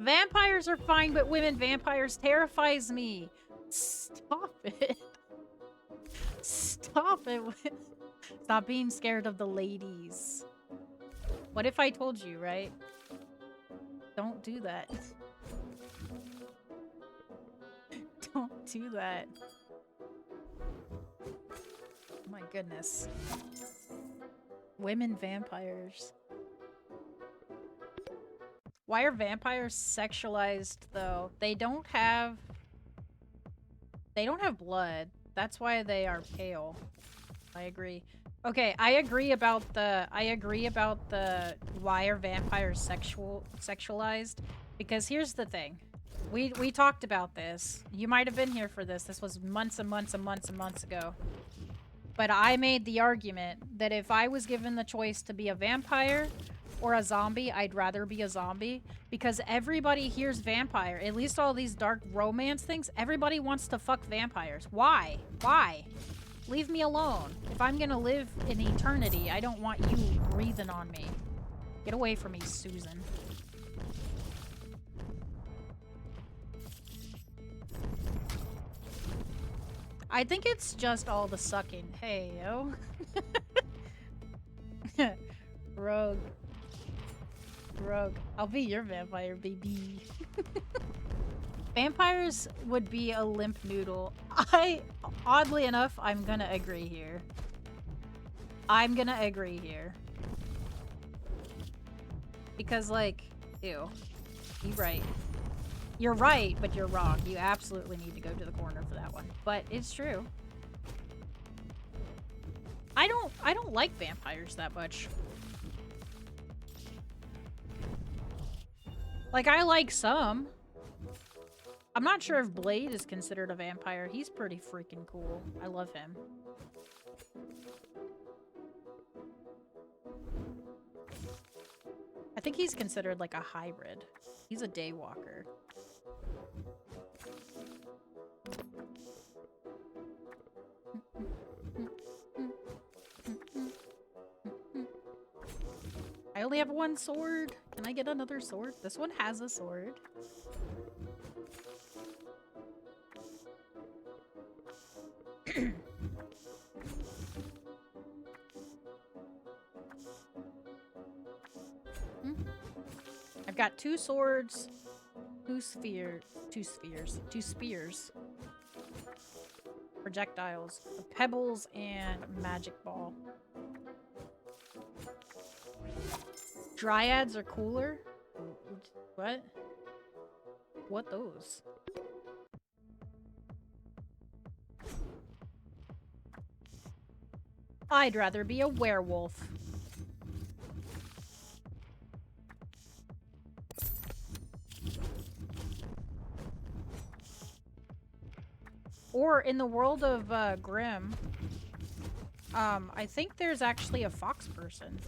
Vampires are fine, but women vampires terrifies me. Stop it. Stop it. Stop being scared of the ladies. What if I told you, right? Don't do that. Don't do that. Oh my goodness. Women vampires. Why are vampires sexualized, though? They don't have blood. That's why they are pale. I agree. Okay, I agree about the why are vampires sexualized? Because here's the thing. We talked about this. You might have been here for this. This was months and months and months and months ago. But I made the argument that if I was given the choice to be a vampire or a zombie, I'd rather be a zombie. Because everybody hears vampire. At least all these dark romance things, everybody wants to fuck vampires. Why? Why? Leave me alone. If I'm gonna live in eternity, I don't want you breathing on me. Get away from me, Susan. I think it's just all the sucking. Hey, yo. Rogue. Rogue. I'll be your vampire, baby. Vampires would be a limp noodle. Oddly enough, I'm gonna agree here. I'm gonna agree here. Because, like, ew. You're right. You're right, but you're wrong. You absolutely need to go to the corner for that one. But it's true. I don't like vampires that much. Like, I like some. I'm not sure if Blade is considered a vampire. He's pretty freaking cool. I love him. I think he's considered like a hybrid. He's a daywalker. I only have one sword. Can I get another sword? This one has a sword. I've got 2 swords, 2 spears, projectiles, pebbles, and magic ball. Dryads are cooler? What? What those? I'd rather be a werewolf. Or in the world of Grimm, I think there's actually a fox person.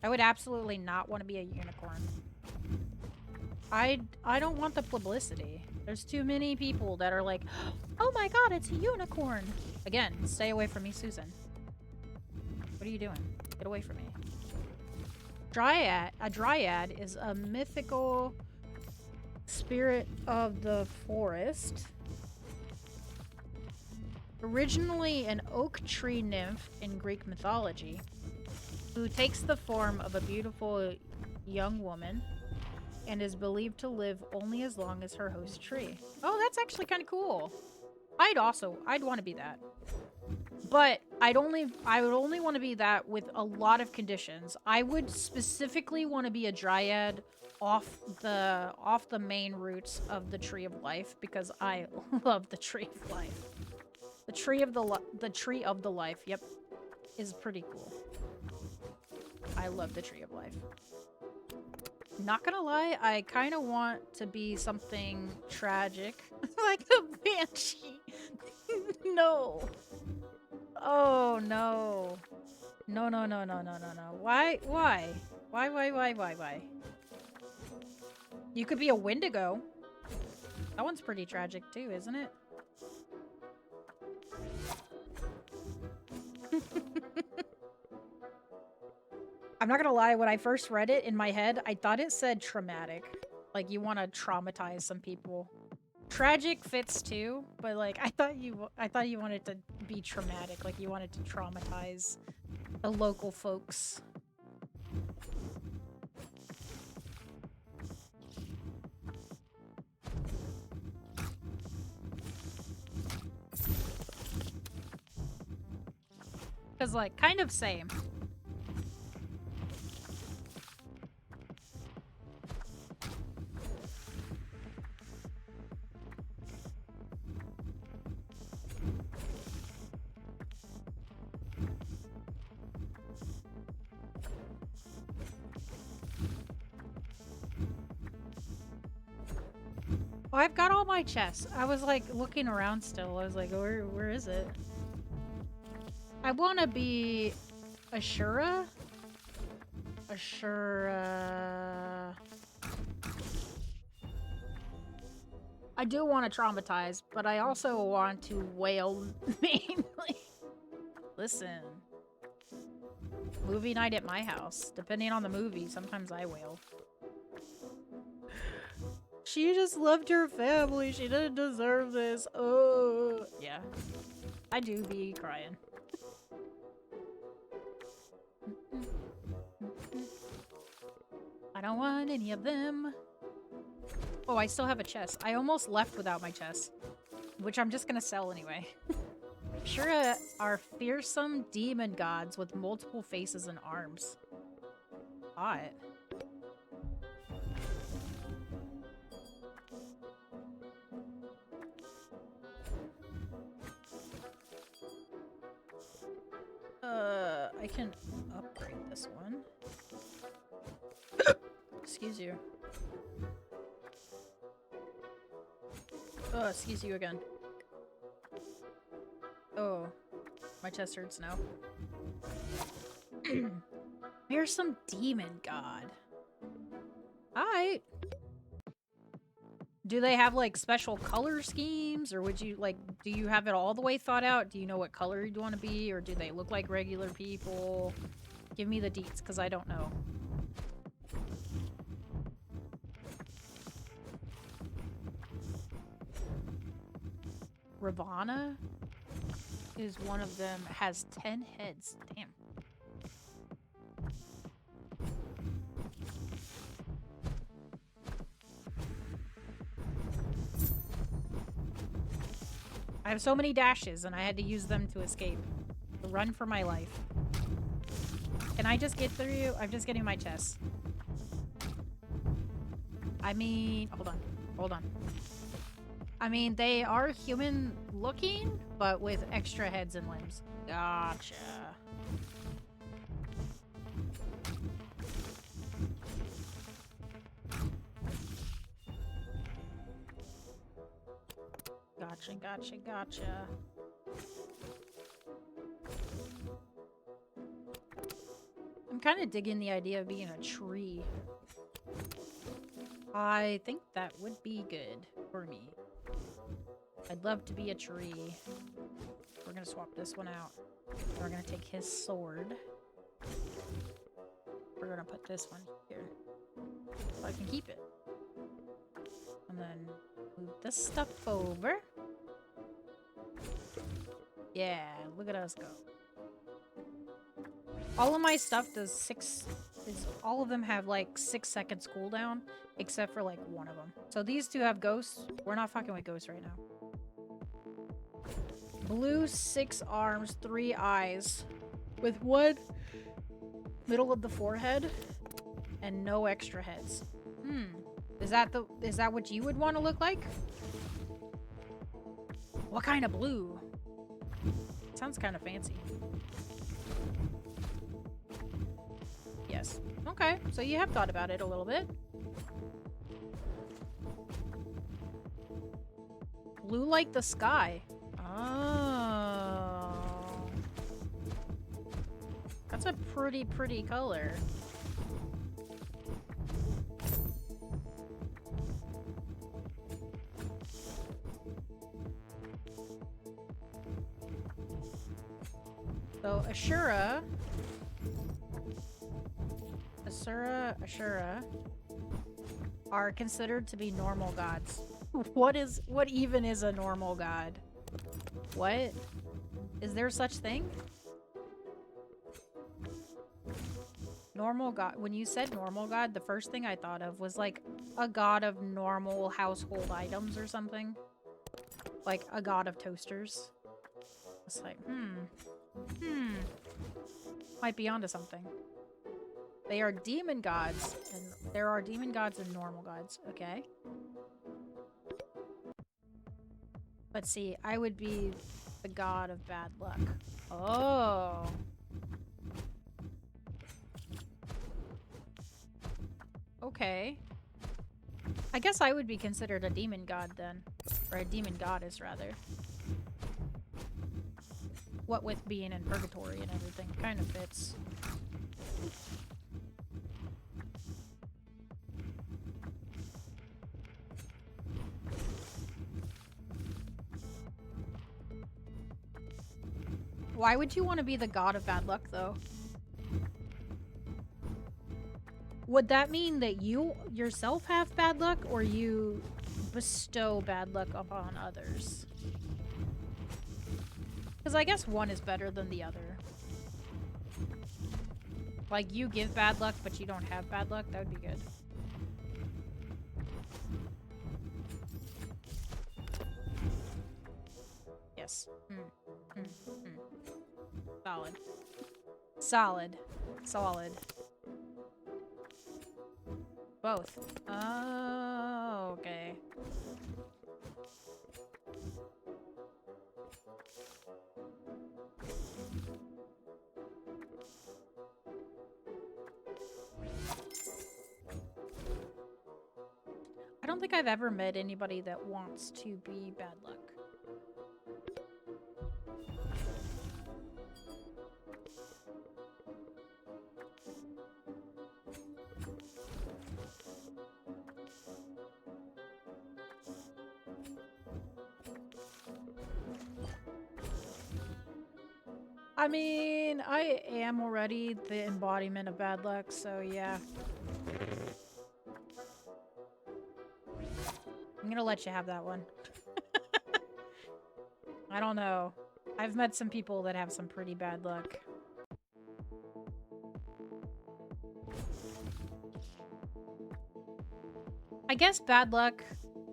I would absolutely not want to be a unicorn. I don't want the publicity. There's too many people that are like, oh my god, it's a unicorn. Again, stay away from me, Susan. What are you doing? Get away from me. A dryad is a mythical spirit of the forest. Originally an oak tree nymph in Greek mythology, who takes the form of a beautiful young woman and is believed to live only as long as her host tree. Oh, that's actually kind of cool. I'd want to be that. But I would only want to be that with a lot of conditions. I would specifically want to be a dryad off the main roots of the tree of life, because I love the tree of life. The tree of the life, yep, is pretty cool. I love the tree of life. Not gonna lie, I kind of want to be something tragic, like a banshee. No. Oh no. No, no, no, no, no, no, no. Why? Why? You could be a Wendigo. That one's pretty tragic too, isn't it? I'm not gonna lie, when I first read it in my head, I thought it said traumatic. Like, you want to traumatize some people. Tragic fits too, but like, I thought you wanted to be traumatic. Like, you wanted to traumatize the local folks. Because, like, kind of same. Oh, I've got all my chests. I was, like, looking around still. I was like, where is it? I want to be Ashura. I do want to traumatize, but I also want to wail mainly. Listen. Movie night at my house. Depending on the movie, sometimes I wail. She just loved her family. She didn't deserve this. Oh. Yeah. I do be crying. I don't want any of them. Oh, I still have a chest. I almost left without my chest, which I'm just gonna sell anyway. Shura are fearsome demon gods with multiple faces and arms. Hot. I can upgrade this one. Excuse you. Oh, excuse you again. Oh, my chest hurts now. Fearsome demon god. Alright. Do they have, like, special color schemes? Or would you, like, do you have it all the way thought out? Do you know what color you'd want to be? Or do they look like regular people? Give me the deets, because I don't know. Ravana is one of them. Has 10 heads. Damn. I have so many dashes, and I had to use them to escape. To run for my life. Can I just get through you? I'm just getting my chest. I mean... Hold on. Hold on. I mean, they are human-looking, but with extra heads and limbs. Gotcha. Gotcha. I'm kind of digging the idea of being a tree. I think that would be good for me. I'd love to be a tree. We're gonna swap this one out. We're gonna take his sword. We're gonna put this one here. So I can keep it. And then move this stuff over. Yeah, look at us go. All of my stuff does all of them have like 6 seconds cooldown, except for like one of them. So these two have ghosts. We're not fucking with ghosts right now. Blue, 6 arms, 3 eyes, with 1 middle of the forehead, and no extra heads. Is that what you would want to look like? What kind of blue? Sounds kind of fancy. Yes. Okay, so you have thought about it a little bit. Blue like the sky. Oh. That's a pretty color. So Ashura are considered to be normal gods. What even is a normal god? What? Is there such thing? Normal god. When you said normal god, the first thing I thought of was like a god of normal household items or something. Like a god of toasters. It's like, might be onto something. They are demon gods, and there are demon gods and normal gods. Okay. Let's see. I would be the god of bad luck. Oh. Okay. I guess I would be considered a demon god then. Or a demon goddess, rather. What with being in purgatory and everything kind of fits. Why would you want to be the god of bad luck, though? Would that mean that you yourself have bad luck, or you bestow bad luck upon others? Because I guess one is better than the other. Like, you give bad luck, but you don't have bad luck? That would be good. Yes. Solid. Solid. Solid. Both. Oh, okay. I don't think I've ever met anybody that wants to be bad luck. I mean, I am already the embodiment of bad luck, so yeah. I'm gonna let you have that one. I don't know. I've met some people that have some pretty bad luck. I guess bad luck,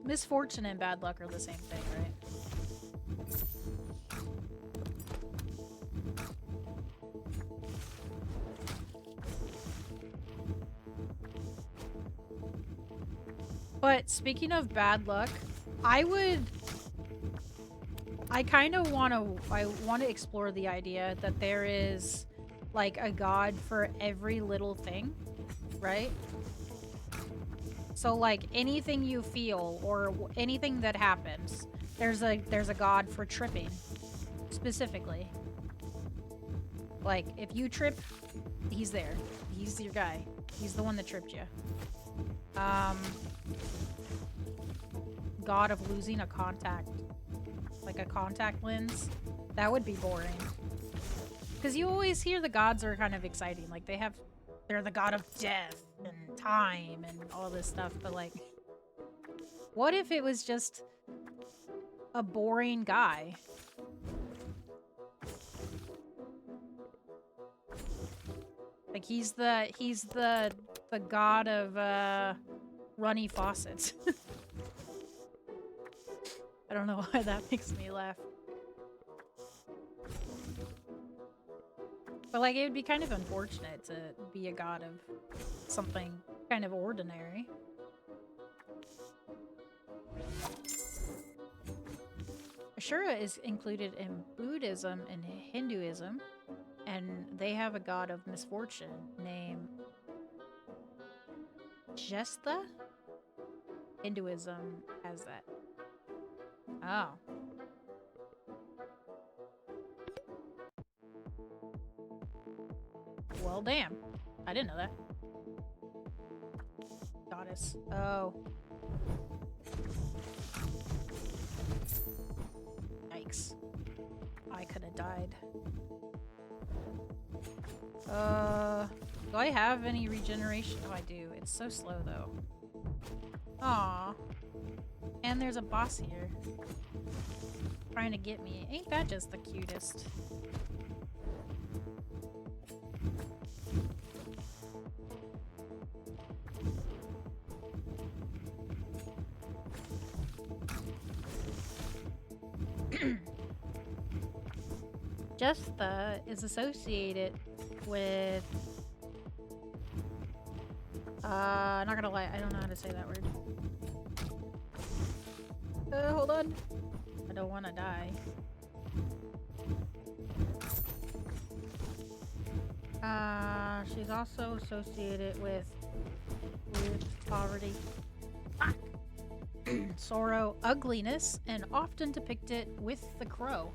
misfortune and bad luck are the same thing, right? But speaking of bad luck, I kind of want to explore the idea that there is like a god for every little thing, right? So like anything you feel or anything that happens, there's a god for tripping specifically. Like if you trip, he's there. He's your guy. He's the one that tripped you. God of losing a contact, like a contact lens. That would be boring. Because you always hear the gods are kind of exciting. Like, they're the god of death and time and all this stuff. But, like, what if it was just a boring guy? Like, he's the god of, runny faucets. I don't know why that makes me laugh. But, like, it would be kind of unfortunate to be a god of something kind of ordinary. Ashura is included in Buddhism and Hinduism, and they have a god of misfortune named Jesta? Hinduism has that. Oh. Well, damn. I didn't know that. Goddess. Oh. Yikes. I could have died. Do I have any regeneration? Oh, I do. It's so slow, though. Aw. And there's a boss here. Trying to get me. Ain't that just the cutest? Jesta is associated with... not gonna lie, I don't know how to say that word. Hold on. I don't want to die. She's also associated with poverty, sorrow, ugliness, and often depicted with the crow.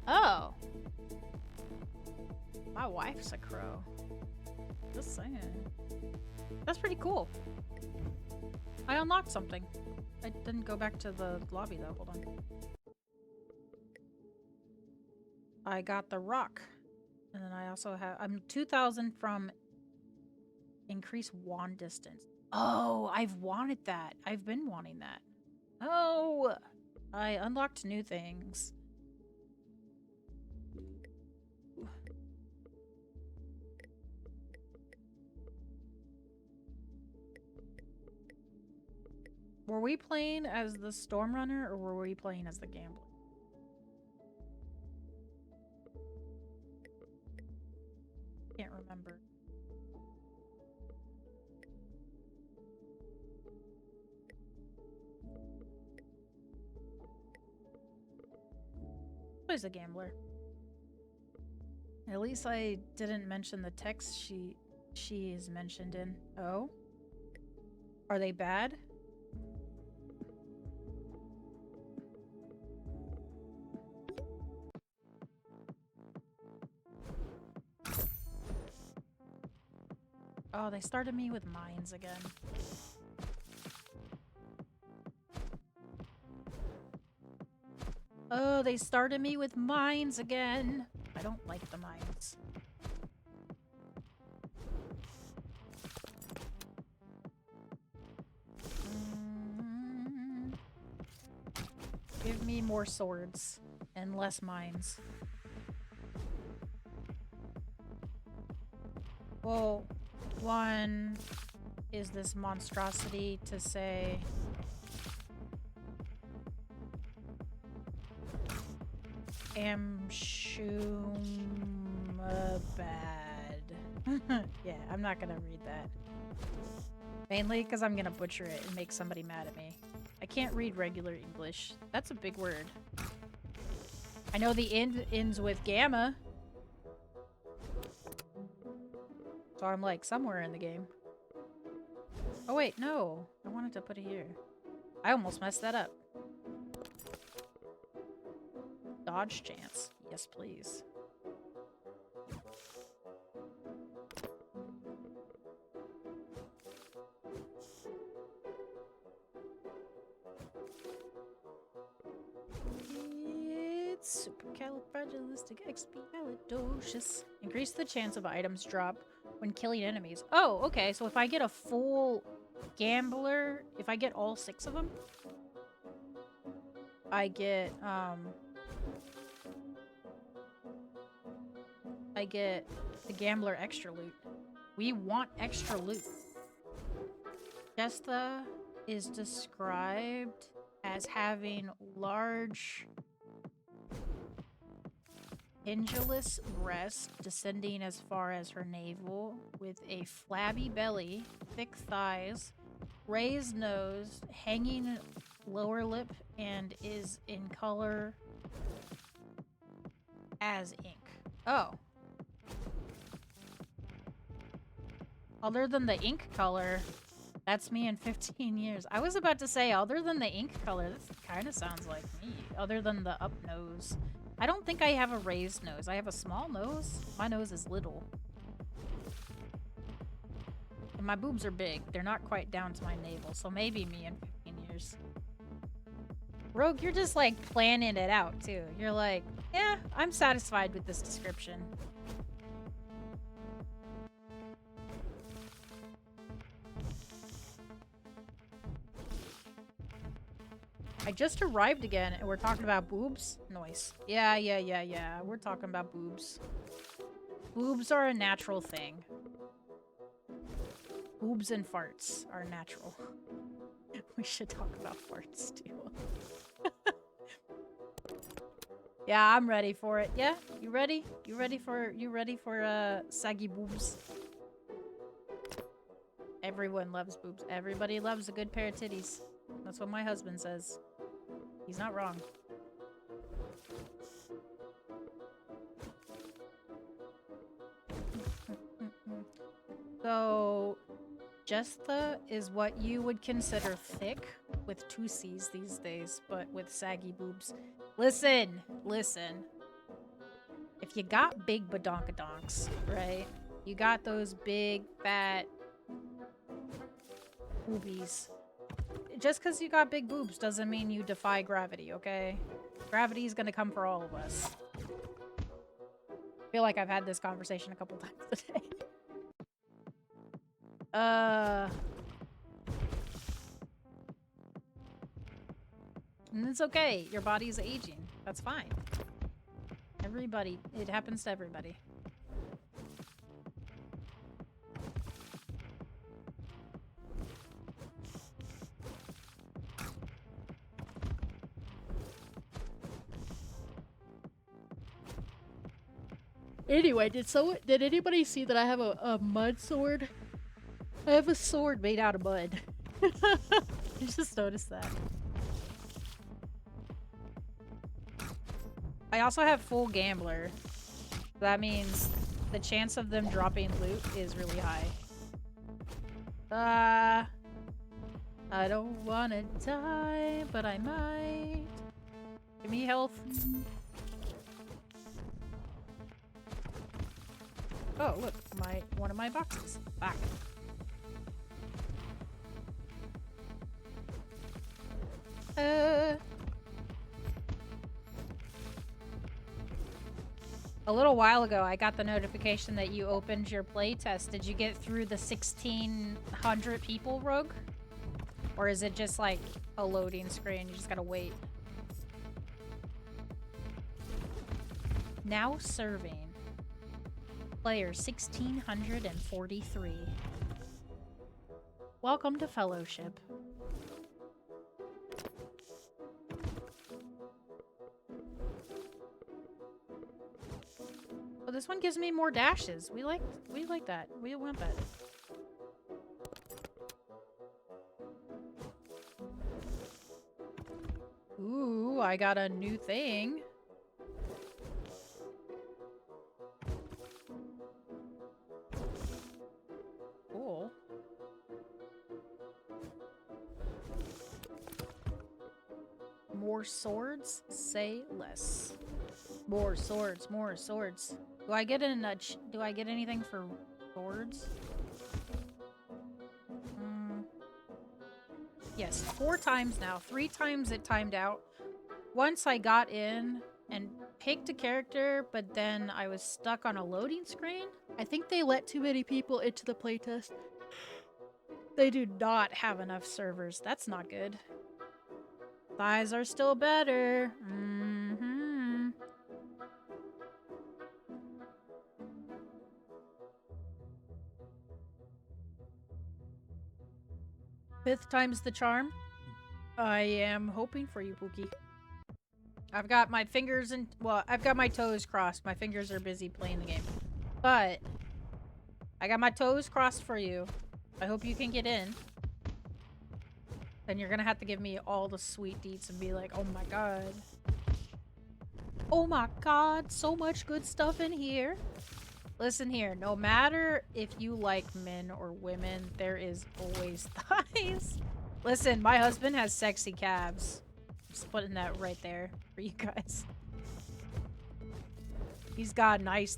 Oh. My wife's a crow. Just saying. That's pretty cool. I unlocked something. I didn't go back to the lobby though. Hold on. I got the rock. And then I also have... I'm 2,000 from increase wand distance. Oh, I've wanted that. I've been wanting that. Oh! I unlocked new things. Were we playing as the Storm Runner or were we playing as the Gambler? Can't remember. Plays a Gambler. At least I didn't mention the text she is mentioned in. Oh? Are they bad? Oh, they started me with mines again. Oh, they started me with mines again. I don't like the mines. Give me more swords and less mines. Well, one is this monstrosity to say... bad. Yeah, I'm not gonna read that. Mainly because I'm gonna butcher it and make somebody mad at me. I can't read regular English. That's a big word. I know the end ends with gamma. So I'm like somewhere in the game. Oh wait, no. I wanted to put it here. I almost messed that up. Dodge chance. Yes, please. It's super. Supercalifragilisticexpialidocious. Increase the chance of items drop when killing enemies. Oh, okay. So if I get a full gambler, if I get all 6 of them, I get the gambler extra loot. We want extra loot. Jesta is described as having large pendulous breast descending as far as her navel, with a flabby belly, thick thighs, raised nose, hanging lower lip, and is in color as ink. Oh. Other than the ink color, that's me in 15 years. I was about to say, other than the ink color, that kind of sounds like me. Other than the up nose. I don't think I have a raised nose. I have a small nose. My nose is little. And my boobs are big. They're not quite down to my navel, so maybe me in 15 years. Rogue, you're just like planning it out too. You're like, yeah, I'm satisfied with this description. I just arrived again and we're talking about boobs? Noise. Yeah. We're talking about boobs. Boobs are a natural thing. Boobs and farts are natural. We should talk about farts too. Yeah, I'm ready for it. Yeah? You ready? You ready for saggy boobs? Everyone loves boobs. Everybody loves a good pair of titties. That's what my husband says. He's not wrong. So, Jesta is what you would consider thick, with 2 C's these days, but with saggy boobs. Listen! If you got big badonkadonks, right? You got those big, fat boobies. Just because you got big boobs doesn't mean you defy gravity, okay? Gravity is gonna come for all of us. I feel like I've had this conversation a couple times today. And it's okay. Your body's aging. That's fine. Everybody. It happens to everybody. Anyway, did anybody see that I have a mud sword? I have a sword made out of mud. I just noticed that. I also have full gambler. That means the chance of them dropping loot is really high. I don't wanna die, but I might. Give me health. Oh, look, one of my boxes. Back. A little while ago, I got the notification that you opened your playtest. Did you get through the 1,600 people, Rogue? Or is it just like a loading screen? You just gotta wait. Now serving. Player 1,643. Welcome to Fellowship. Oh, this one gives me more dashes. We like that. We want that. Ooh, I got a new thing. Cool. More swords? Say less. More swords, more swords. Do I get do I get anything for swords? Yes, 4 times now. 3 times it timed out. Once I got in and picked a character, but then I was stuck on a loading screen. I think they let too many people into the playtest. They do not have enough servers. That's not good. Thighs are still better. Mm-hmm. Fifth time's the charm. I am hoping for you, Pookie. I've got my fingers and well, I've got my toes crossed. My fingers are busy playing the game. But I got my toes crossed for you. I hope you can get in. Then you're gonna have to give me all the sweet deets and be like, oh my god. Oh my god, so much good stuff in here. Listen here, no matter if you like men or women, there is always thighs. Listen, my husband has sexy calves. I'm just putting that right there for you guys. He's got nice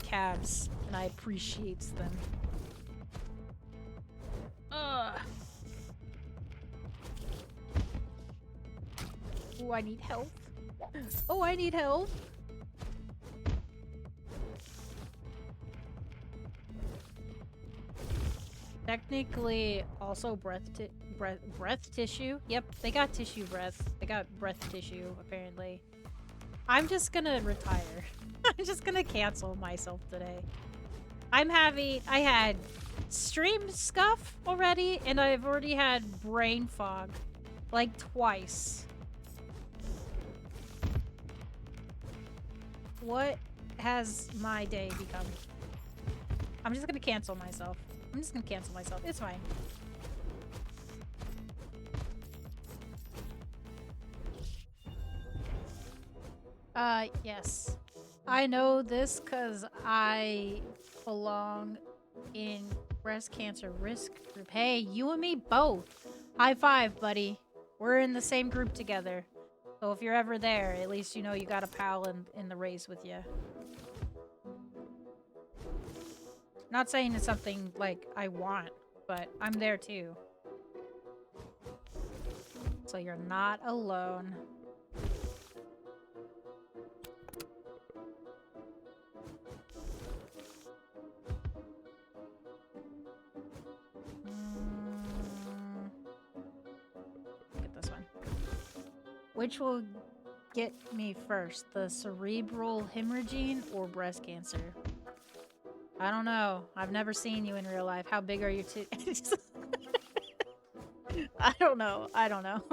calves, and I appreciate them. Oh, I need help. Oh, I need help. Technically, also breath tissue. Yep, they got tissue breath. They got breath tissue, apparently. I'm just gonna retire. I'm just gonna cancel myself today. I had stream scuff already, and I've already had brain fog. Like, twice. What has my day become? I'm just gonna cancel myself. I'm just gonna cancel myself. It's fine. Yes. I know this because I belong in breast cancer risk group. Hey, you and me both. High five, buddy. We're in the same group together. So if you're ever there, at least you know you got a pal in the race with you. Not saying it's something, like, I want, but I'm there too. So you're not alone. Get this one. Which will get me first? The cerebral hemorrhaging or breast cancer? I don't know. I've never seen you in real life. How big are your titties? I don't know. I don't know.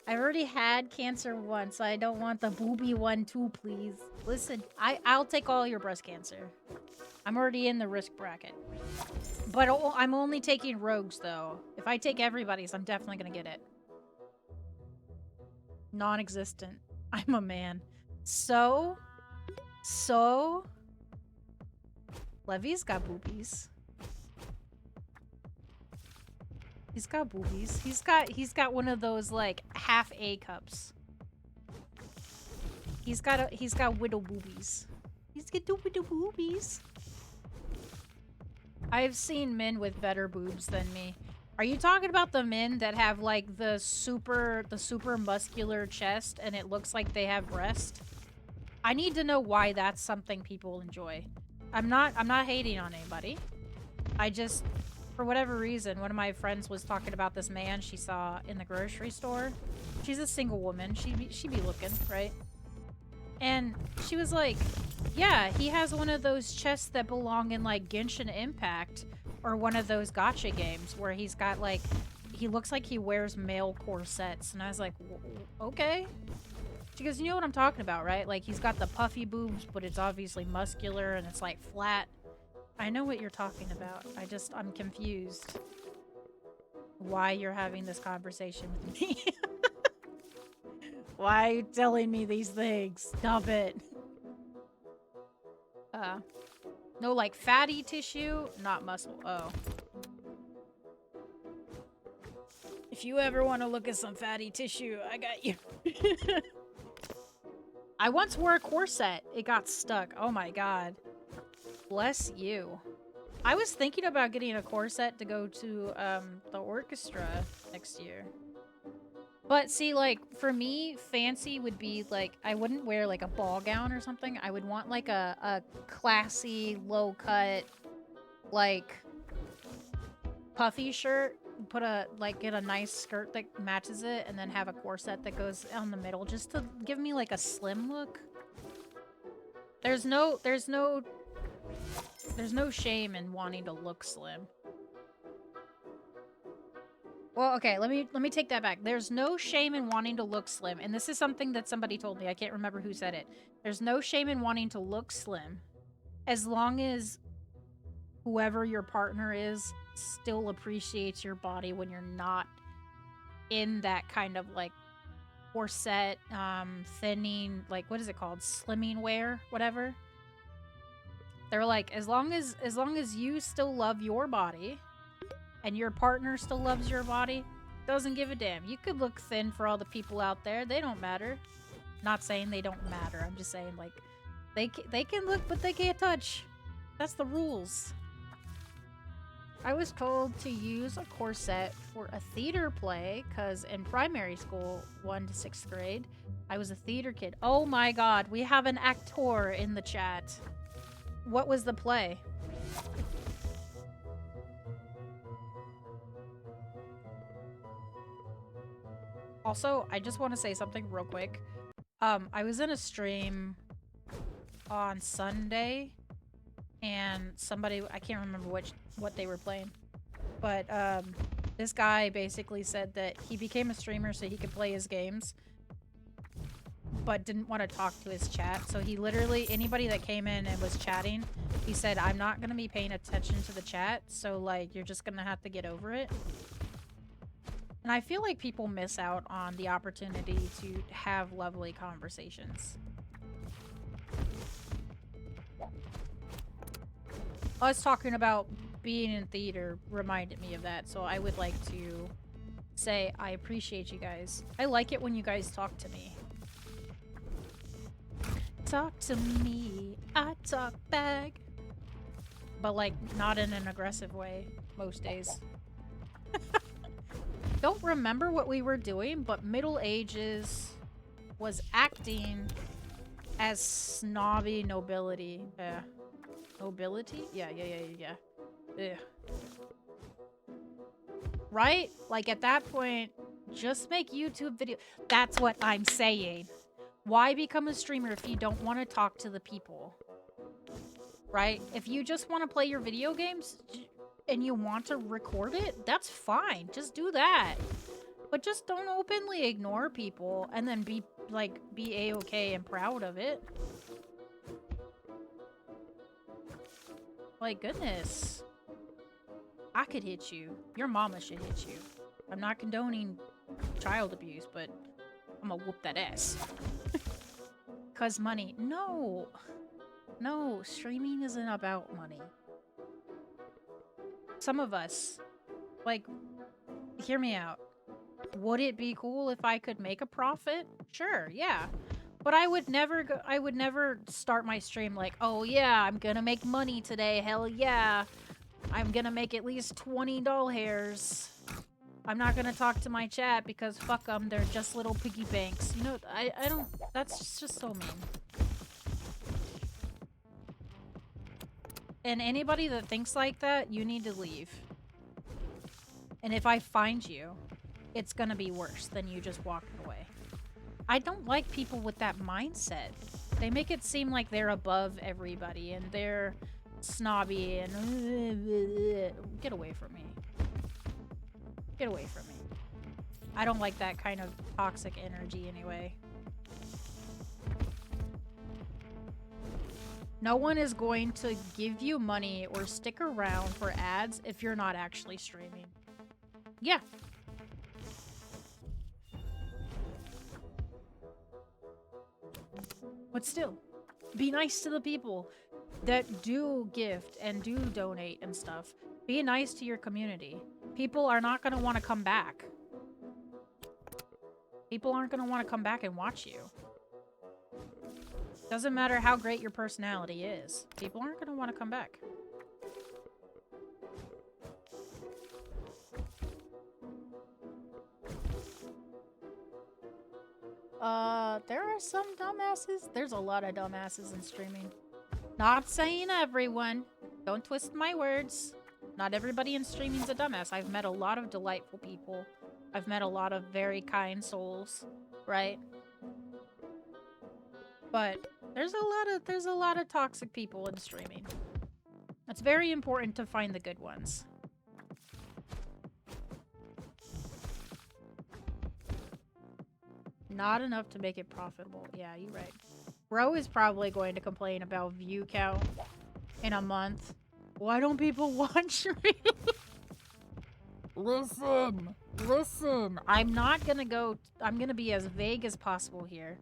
I've already had cancer once. I don't want the booby one too, please. Listen, I'll take all your breast cancer. I'm already in the risk bracket. But I'm only taking rogues, though. If I take everybody's, I'm definitely gonna get it. Non-existent. I'm a man. So... Levy's got boobies. He's got boobies. He's got one of those like half A cups. He's got widow boobies. He's got widow boobies. I've seen men with better boobs than me. Are you talking about the men that have like the super muscular chest and it looks like they have breast? I need to know why that's something people enjoy. I'm not hating on anybody. I just, for whatever reason, one of my friends was talking about this man she saw in the grocery store. She's a single woman. She be looking, right? And she was like, yeah, he has one of those chests that belong in like Genshin Impact or one of those gacha games where he's got like, he looks like he wears male corsets. And I was like, okay. She goes, you know what I'm talking about, right? Like, he's got the puffy boobs, but it's obviously muscular and it's, like, flat. I know what you're talking about. I'm confused. Why you're having this conversation with me. Why are you telling me these things? Stop it. No, like, fatty tissue, not muscle. Oh. If you ever want to look at some fatty tissue, I got you. I once wore a corset. It got stuck. Oh my god. Bless you. I was thinking about getting a corset to go to the orchestra next year. But see, like, for me, fancy would be, like, I wouldn't wear, like, a ball gown or something. I would want, like, a classy, low-cut, like, puffy shirt. Put a, like, get a nice skirt that matches it, and then have a corset that goes on the middle, just to give me, like, a slim look. There's no shame in wanting to look slim. Well, okay, let me take that back. There's no shame in wanting to look slim, and this is something that somebody told me. I can't remember who said it. There's no shame in wanting to look slim, as long as whoever your partner is still appreciates your body when you're not in that kind of, like, corset, thinning, like, what is it called? Slimming wear, whatever. They're like, as long as you still love your body and your partner still loves your body, doesn't give a damn. You could look thin for all the people out there. They don't matter. Not saying they don't matter. I'm just saying, like, they can look, but they can't touch. That's the rules. I was told to use a corset for a theater play because in primary school, 1 to 6th grade, I was a theater kid. Oh my god, we have an actor in the chat. What was the play? Also, I just want to say something real quick. I was in a stream on Sunday, and somebody, I can't remember what they were playing, but this guy basically said that he became a streamer so he could play his games, but didn't want to talk to his chat. So he literally, anybody that came in and was chatting, he said, I'm not going to be paying attention to the chat, so, like, you're just going to have to get over it. And I feel like people miss out on the opportunity to have lovely conversations. Us talking about being in theater reminded me of that, so I would like to say I appreciate you guys. I like it when you guys talk to me. Talk to me, I talk back. But, like, not in an aggressive way most days. Don't remember what we were doing, but Middle Ages was acting as snobby nobility. Nobility? Yeah. Ugh. Right? Like, at that point, just make YouTube video. That's what I'm saying. Why become a streamer if you don't want to talk to the people? Right? If you just want to play your video games and you want to record it, that's fine. Just do that. But just don't openly ignore people and then be A-okay and proud of it. Like, goodness. I could hit you. Your mama should hit you. I'm not condoning child abuse, but I'm gonna whoop that ass. 'Cause money. No. No, streaming isn't about money. Some of us, like, hear me out. Would it be cool if I could make a profit? Sure, yeah. But I would never start my stream like, oh yeah, I'm gonna make money today, hell yeah. I'm gonna make at least $20. I'm not gonna talk to my chat because fuck them, they're just little piggy banks. You know, I don't, that's just so mean. And anybody that thinks like that, you need to leave. And if I find you, it's gonna be worse than you just walking away. I don't like people with that mindset. They make it seem like they're above everybody and they're snobby and get away from me. Get away from me. I don't like that kind of toxic energy anyway. No one is going to give you money or stick around for ads if you're not actually streaming. Yeah. But still, be nice to the people that do gift and do donate and stuff. Be nice to your community. People are not going to want to come back. People aren't going to want to come back and watch you. Doesn't matter how great your personality is. People aren't going to want to come back. There are some dumbasses. There's a lot of dumbasses in streaming. Not saying everyone. Don't twist my words. Not everybody in streaming's a dumbass. I've met a lot of delightful people. I've met a lot of very kind souls, right? But there's a lot of toxic people in streaming. It's very important to find the good ones. Not enough to make it profitable. Yeah, you're right. Bro is probably going to complain about view count in a month. Why don't people watch me? Listen. I'm gonna be as vague as possible here.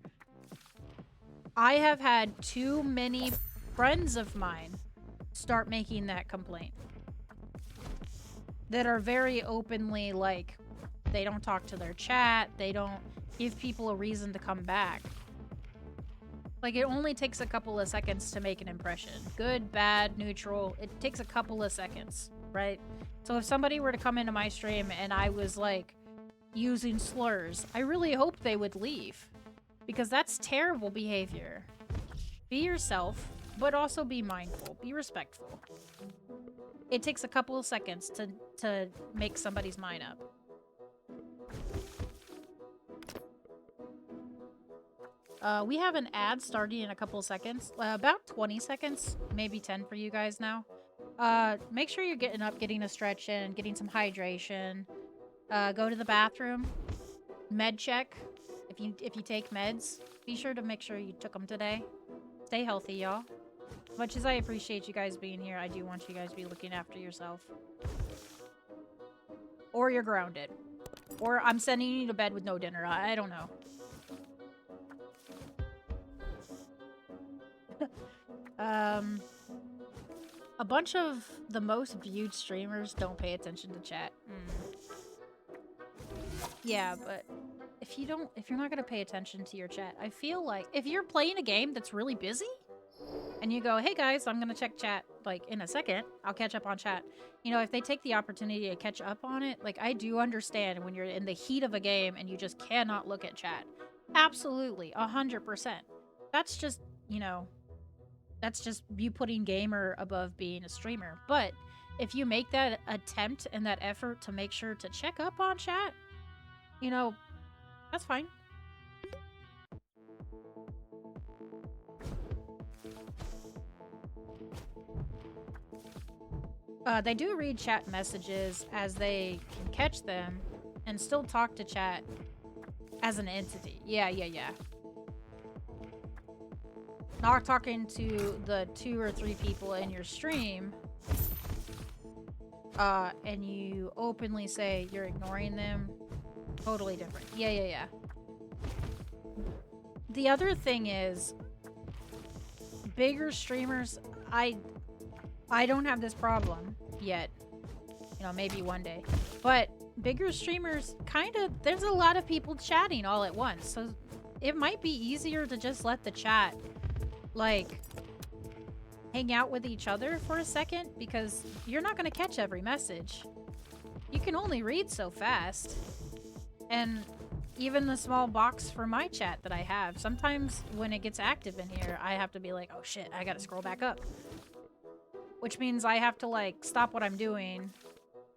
I have had too many friends of mine start making that complaint. That are very openly like, they don't talk to their chat, they don't give people a reason to come back. Like, it only takes a couple of seconds to make an impression. Good, bad, neutral. It takes a couple of seconds, right? So if somebody were to come into my stream and I was, like, using slurs, I really hope they would leave. Because that's terrible behavior. Be yourself, but also be mindful. Be respectful. It takes a couple of seconds to make somebody's mind up. We have an ad starting in a couple of seconds. About 20 seconds, maybe 10 for you guys now. Make sure you're getting up, getting a stretch in, getting some hydration. Go to the bathroom. Med check. If you take meds, be sure to make sure you took them today. Stay healthy, y'all. As much as I appreciate you guys being here, I do want you guys to be looking after yourself. Or you're grounded. Or I'm sending you to bed with no dinner. I don't know. A bunch of the most viewed streamers don't pay attention to chat. Yeah, but if you're not gonna pay attention to your chat, I feel like if you're playing a game that's really busy and you go, hey guys, I'm gonna check chat like in a second, I'll catch up on chat. You know, if they take the opportunity to catch up on it, like I do understand when you're in the heat of a game and you just cannot look at chat. Absolutely, 100%. That's just, you know, that's just you putting gamer above being a streamer. But if you make that attempt and that effort to make sure to check up on chat, you know, that's fine. They do read chat messages as they can catch them and still talk to chat as an entity. Yeah. Not talking to the 2 or 3 people in your stream, and you openly say you're ignoring them. Totally different. Yeah. The other thing is, bigger streamers, I don't have this problem yet. You know, maybe one day. But bigger streamers, there's a lot of people chatting all at once. So it might be easier to just let the chat, like, hang out with each other for a second, because you're not going to catch every message. You can only read so fast. And even the small box for my chat that I have, sometimes when it gets active in here, I have to be like, oh shit, I gotta scroll back up. Which means I have to, like, stop what I'm doing,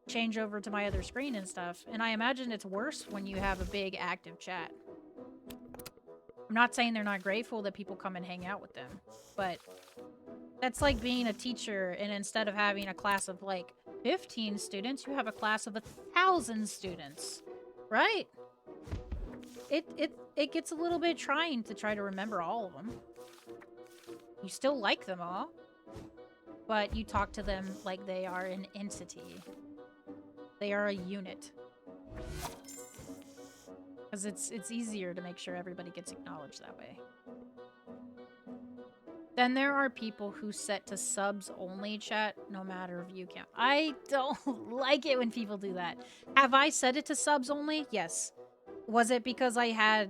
change over to my other screen and stuff. And I imagine it's worse when you have a big active chat. I'm not saying they're not grateful that people come and hang out with them, but that's like being a teacher, and instead of having a class of like 15 students, you have a class of 1,000 students, right? It gets a little bit trying to try to remember all of them. You still like them all, but you talk to them like they are an entity. They are a unit. Because it's easier to make sure everybody gets acknowledged that way. Then there are people who set to subs only chat, no matter view count. I don't like it when people do that. Have I set it to subs only? Yes. Was it because I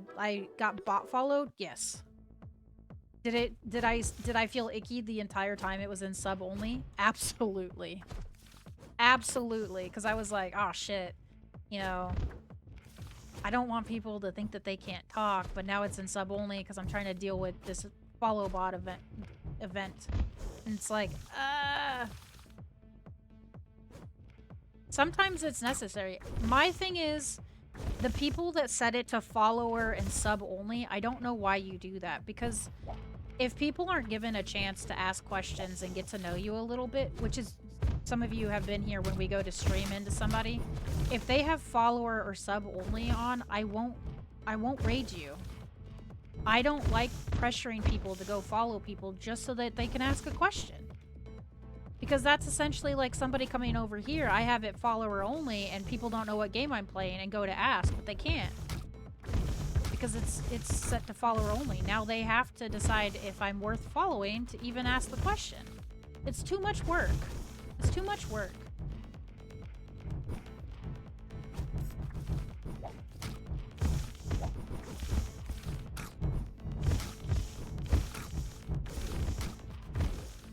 got bot followed? Yes. Did I feel icky the entire time it was in sub only? Absolutely. Absolutely. Because I was like, oh shit, you know, I don't want people to think that they can't talk, but now it's in sub only because I'm trying to deal with this follow bot event. And it's like, sometimes it's necessary. My thing is, the people that set it to follower and sub only, I don't know why you do that. Because if people aren't given a chance to ask questions and get to know you a little bit, which is, some of you have been here when we go to stream into somebody, if they have follower or sub only on, I won't raid you. I don't like pressuring people to go follow people just so that they can ask a question. Because that's essentially like somebody coming over here, I have it follower only, and people don't know what game I'm playing and go to ask, but they can't. Because it's set to follower only. Now they have to decide if I'm worth following to even ask the question. It's too much work. It's too much work.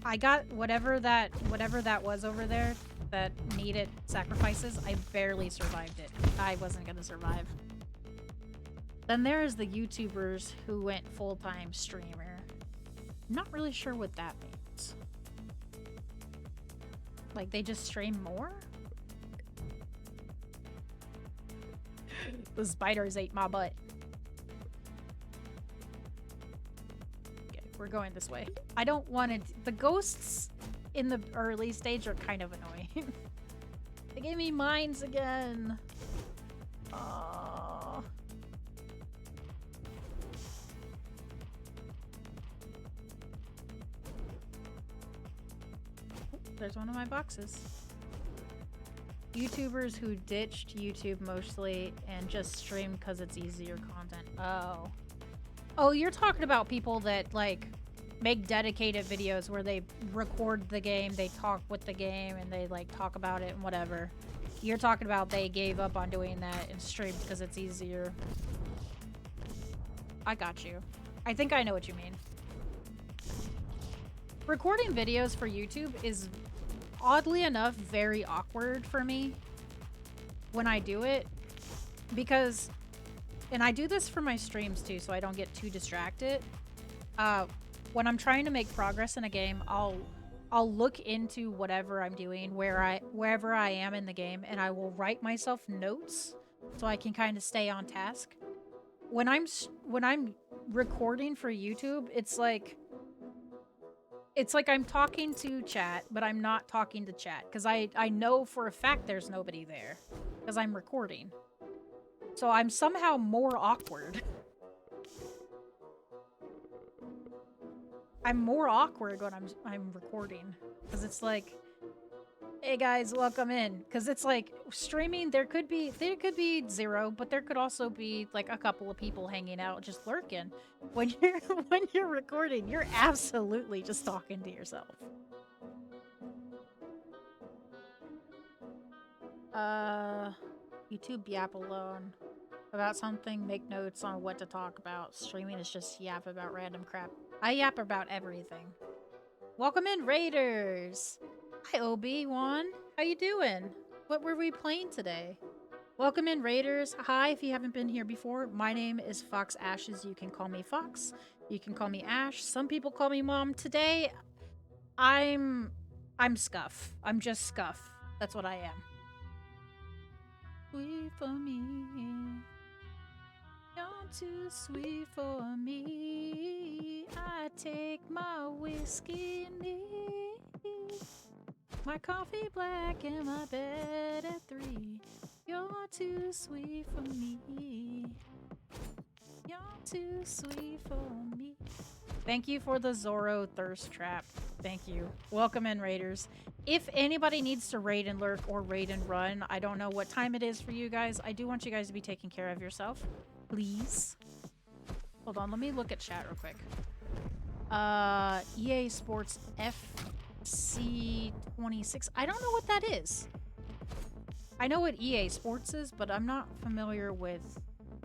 I got whatever that was over there that needed sacrifices. I barely survived it. I wasn't gonna survive. Then there's the YouTubers who went full-time streamer. I'm not really sure what that means. Like, they just stream more? The spiders ate my butt. We're going this way. I don't want to... The ghosts in the early stage are kind of annoying. They gave me mines again. Aww. There's one of my boxes. YouTubers who ditched YouTube mostly and just stream because it's easier content. Oh. Oh, you're talking about people that, like, make dedicated videos where they record the game, they talk with the game, and they, like, talk about it and whatever. You're talking about they gave up on doing that and streamed because it's easier. I got you. I think I know what you mean. Recording videos for YouTube is, oddly enough, very awkward for me when I do it. Because... And I do this for my streams too, so I don't get too distracted. When I'm trying to make progress in a game, I'll look into whatever I'm doing, wherever I am in the game, and I will write myself notes so I can kind of stay on task. When I'm recording for YouTube, it's like I'm talking to chat, but I'm not talking to chat because I know for a fact there's nobody there because I'm recording. So I'm somehow more awkward. I'm more awkward when I'm recording. Because it's like, hey guys, welcome in. Because it's like, streaming, there could be 0, but there could also be like a couple of people hanging out, just lurking. When you're recording, you're absolutely just talking to yourself. YouTube yap alone. About something, make notes on what to talk about. Streaming is just yap about random crap. I yap about everything. Welcome in, Raiders! Hi, Obi-Wan. How you doing? What were we playing today? Welcome in, Raiders. Hi, if you haven't been here before, my name is Fox Ashes. You can call me Fox. You can call me Ash. Some people call me Mom. Today, I'm Scuff. I'm just Scuff. That's what I am. Sweet for me. You're too sweet for me. I take my whiskey neat, my coffee black, and my bed at 3. You're too sweet for me. You're too sweet for me. Thank you for the Zorro thirst trap. Thank you. Welcome in, Raiders. If anybody needs to raid and lurk or raid and run, I don't know what time it is for you guys. I do want you guys to be taking care of yourself. Please. Hold on, let me look at chat real quick. EA Sports FC26. I don't know what that is. I know what EA Sports is, but I'm not familiar with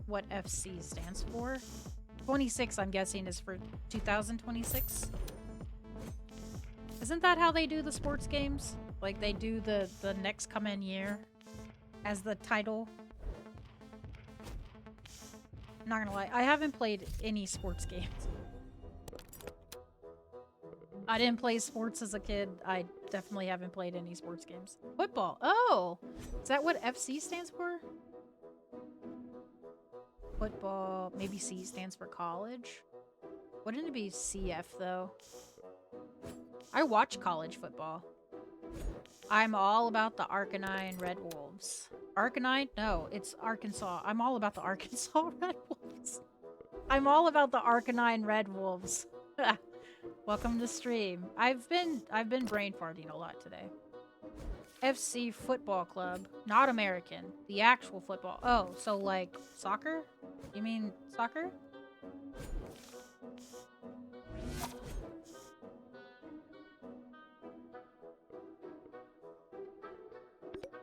what FC stands for. 26, I'm guessing, is for 2026. Isn't that how they do the sports games? Like, they do the next coming year as the title? I'm not gonna lie, I haven't played any sports games. I didn't play sports as a kid. I definitely haven't played any sports games. Football. Oh! Is that what FC stands for? Football. Maybe C stands for college? Wouldn't it be CF, though? I watch college football. I'm all about the Arcanine Red Wolves. Arcanine? No, it's Arkansas. I'm all about the Arkansas Red Wolves. I'm all about the Arcanine Red Wolves. Welcome to stream. I've been brain farting a lot today. FC Football Club, not American. The actual football. Oh, so like soccer? You mean soccer?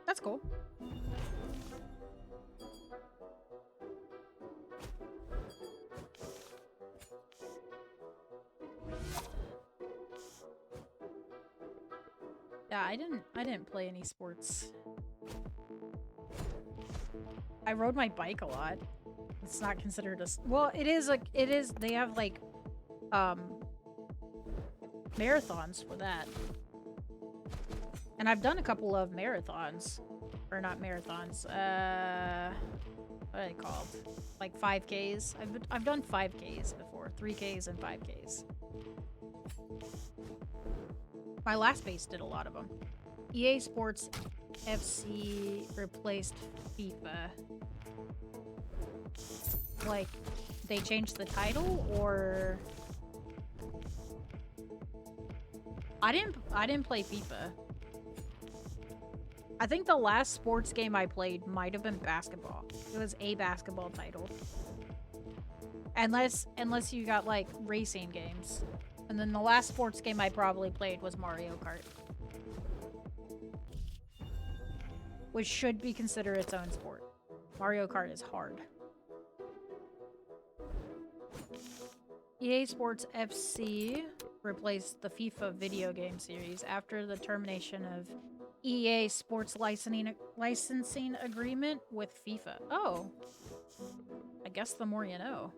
That's cool. Yeah, I didn't play any sports. I rode my bike a lot. It's not considered a well, it is they have like marathons for that. And I've done a couple of marathons. Or not marathons. What are they called? Like 5Ks. I've done 5Ks before. 3Ks and 5Ks. My last base did a lot of them. EA Sports FC replaced FIFA. Like, they changed the title, or... I didn't play FIFA. I think the last sports game I played might have been basketball. It was a basketball title. Unless you got, like, racing games. And then the last sports game I probably played was Mario Kart. Which should be considered its own sport. Mario Kart is hard. EA Sports FC replaced the FIFA video game series after the termination of EA Sports licensing agreement with FIFA. Oh. I guess the more you know.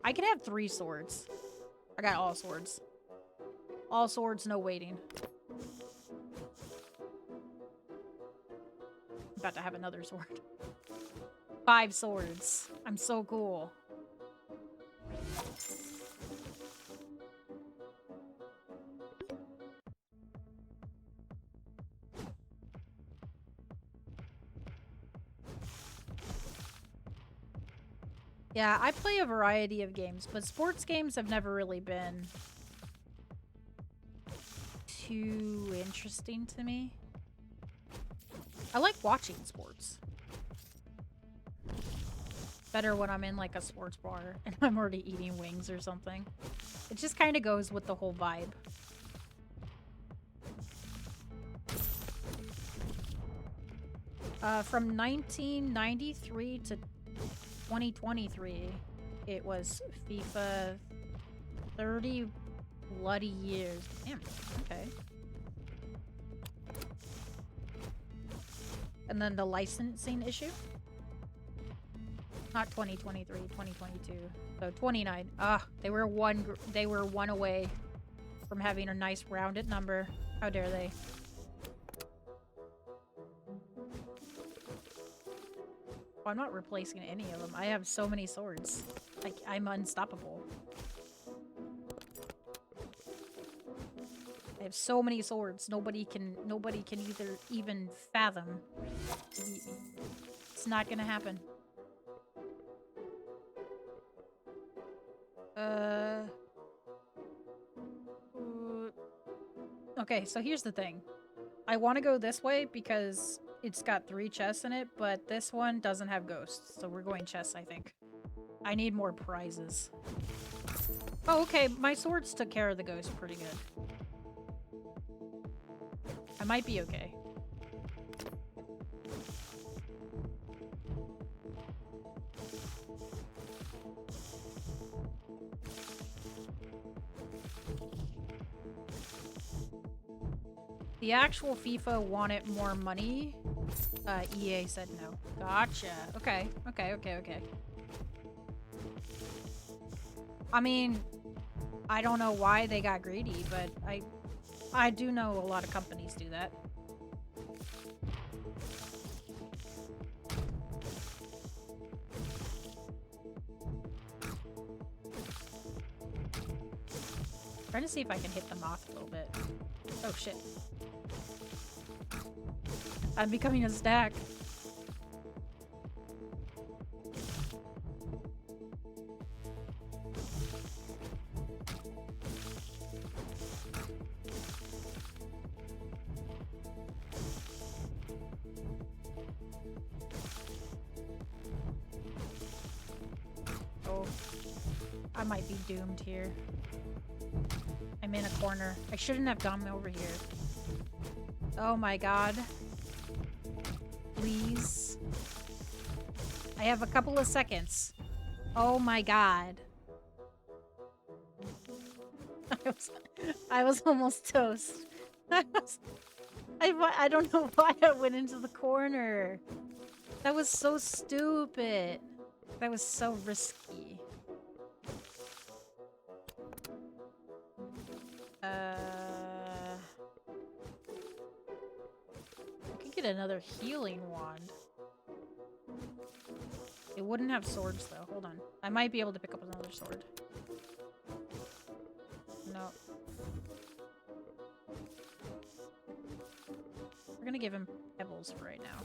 I could have 3 swords. I got all swords. All swords, no waiting. I'm about to have another sword. 5 swords. I'm so cool. Yeah, I play a variety of games, but sports games have never really been too interesting to me. I like watching sports. Better when I'm in like a sports bar and I'm already eating wings or something. It just kind of goes with the whole vibe. From 1993 to 2023, it was FIFA 30 bloody years. Damn, okay. And then the licensing issue? Not 2023, 2022. So 29. They were one away from having a nice rounded number. How dare they? Oh, I'm not replacing any of them. I have so many swords. Like, I'm unstoppable. I have so many swords. Nobody can even fathom to beat me. It's not gonna happen. Okay, so here's the thing. I want to go this way because it's got 3 chests in it, but this one doesn't have ghosts, so we're going chests, I think. I need more prizes. Oh, okay, my swords took care of the ghost pretty good. I might be okay. The actual FIFA wanted more money. EA said no. Gotcha. Okay. Okay. Okay. Okay. I mean, I don't know why they got greedy, but I do know a lot of companies do that. Trying to see if I can hit them off a little bit. Oh shit. I'm becoming a stack. Oh, I might be doomed here. I'm in a corner. I shouldn't have gone over here. Oh my god. Please. I have a couple of seconds. Oh my god. I was almost toast. I don't know why I went into the corner. That was so stupid. That was so risky. I could get another healing wand. It wouldn't have swords though. Hold on. I might be able to pick up another sword. No. We're gonna give him pebbles for right now.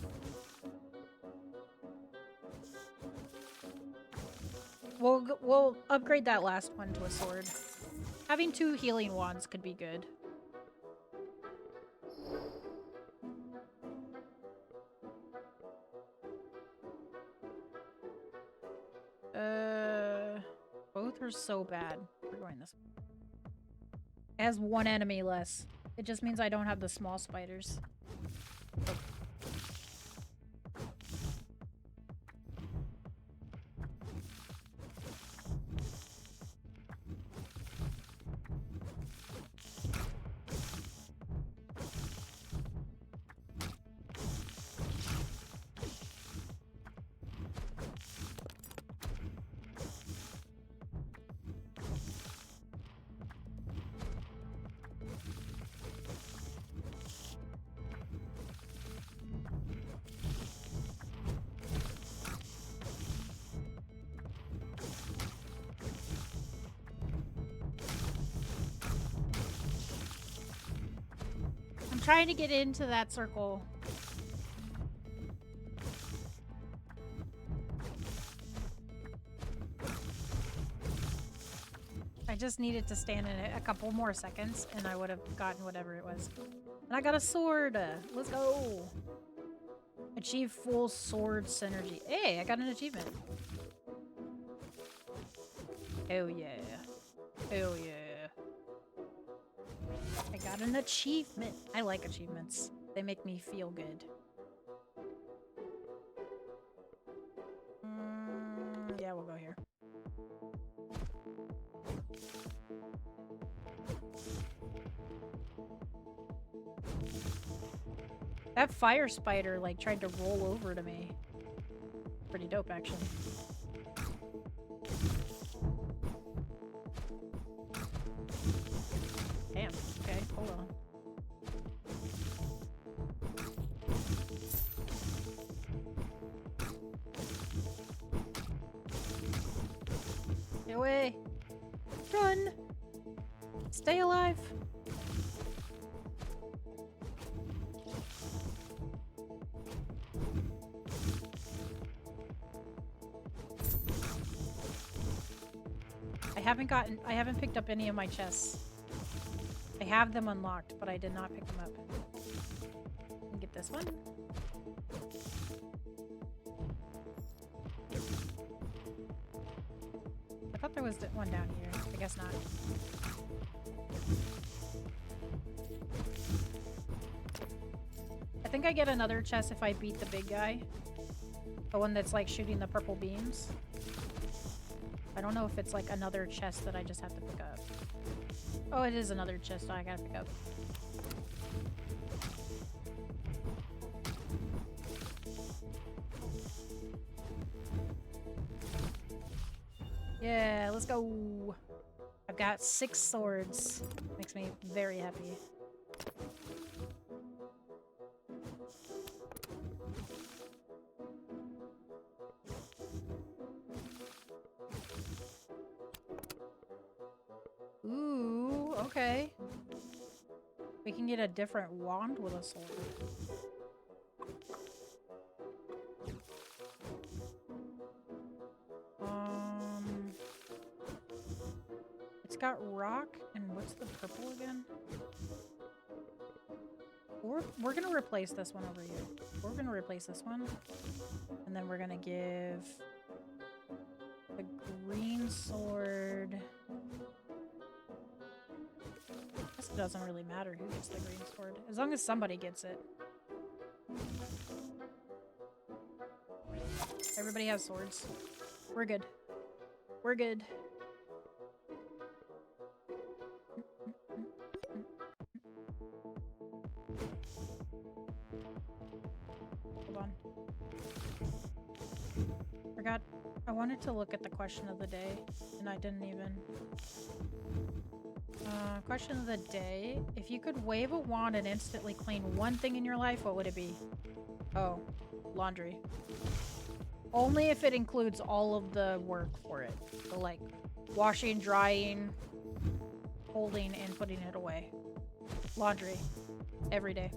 We'll upgrade that last one to a sword. Having 2 healing wands could be good. Both are so bad. We're going this way. It has 1 enemy less. It just means I don't have the small spiders. Oh. Trying to get into that circle. I just needed to stand in it a couple more seconds and I would have gotten whatever it was. And I got a sword. Let's go. Achieve full sword synergy. Hey, I got an achievement. Hell yeah. Hell yeah. I got an achievement. I like achievements. They make me feel good. Yeah, we'll go here. That fire spider, like, tried to roll over to me. Pretty dope, actually. Damn. Okay, hold on. Get away! Run! Stay alive! I haven't picked up any of my chests. I have them unlocked, but I did not pick them up. Let me get this one. I thought there was one down here. I guess not. I think I get another chest if I beat the big guy. The one that's like shooting the purple beams. I don't know if it's like another chest that I just have to pick up. Oh, it is another chest I gotta pick up. Yeah, let's go. got 6 swords. Makes me very happy. Ooh, okay. We can get a different wand with a sword. It's got rock, and what's the purple again? We're gonna replace this one over here. We're gonna replace this one. And then we're gonna give the green sword. I guess it doesn't really matter who gets the green sword, as long as somebody gets it. Everybody has swords. We're good. We're good. Hold on. Forgot. I wanted to look at the question of the day, and I didn't even. Question of the day. If you could wave a wand and instantly clean one thing in your life, what would it be? Oh, laundry. Only if it includes all of the work for it. So like washing, drying, folding, and putting it away. Laundry. Every day.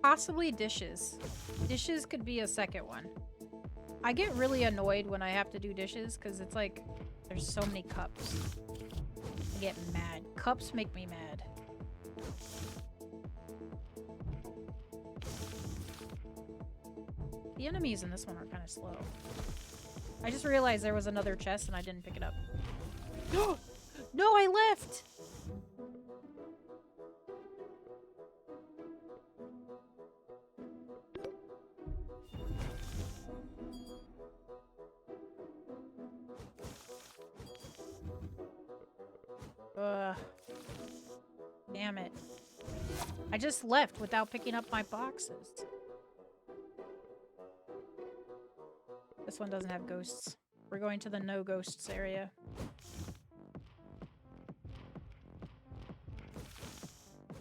Possibly dishes. Dishes could be a second one. I get really annoyed when I have to do dishes because it's like there's so many cups. I get mad. Cups make me mad. The enemies in this one are kind of slow. I just realized there was another chest and I didn't pick it up. No, I left! Damn it. I just left without picking up my boxes. This one doesn't have ghosts. We're going to the no ghosts area.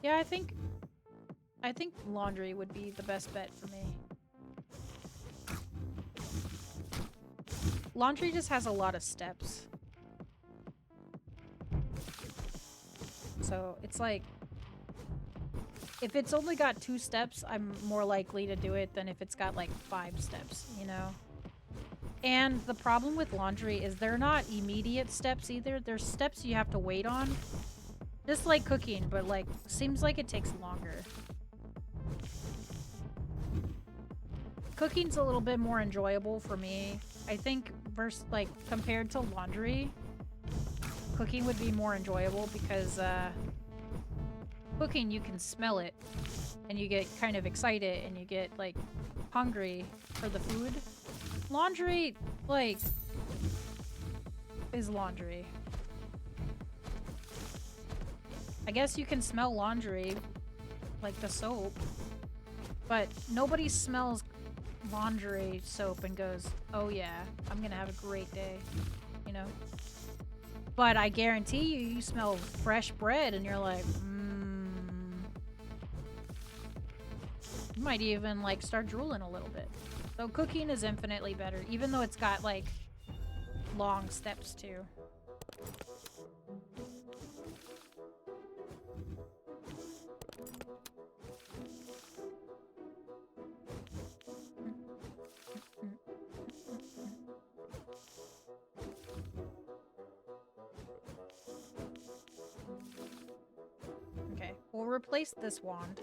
Yeah, I think laundry would be the best bet for me. Laundry just has a lot of steps. So it's like, if it's only got 2 steps, I'm more likely to do it than if it's got like 5 steps, you know? And the problem with laundry is they're not immediate steps either. There's steps you have to wait on. Just like cooking, but like, seems like it takes longer. Cooking's a little bit more enjoyable for me. I think versus like compared to laundry, cooking would be more enjoyable because cooking you can smell it and you get kind of excited and you get like hungry for the food. Laundry, like, is laundry. I guess you can smell laundry, like the soap, but nobody smells laundry soap and goes, oh yeah, I'm gonna have a great day, you know? But I guarantee you smell fresh bread and you're like, You might even like start drooling a little bit. So cooking is infinitely better, even though it's got like long steps too. Okay, we'll replace this wand.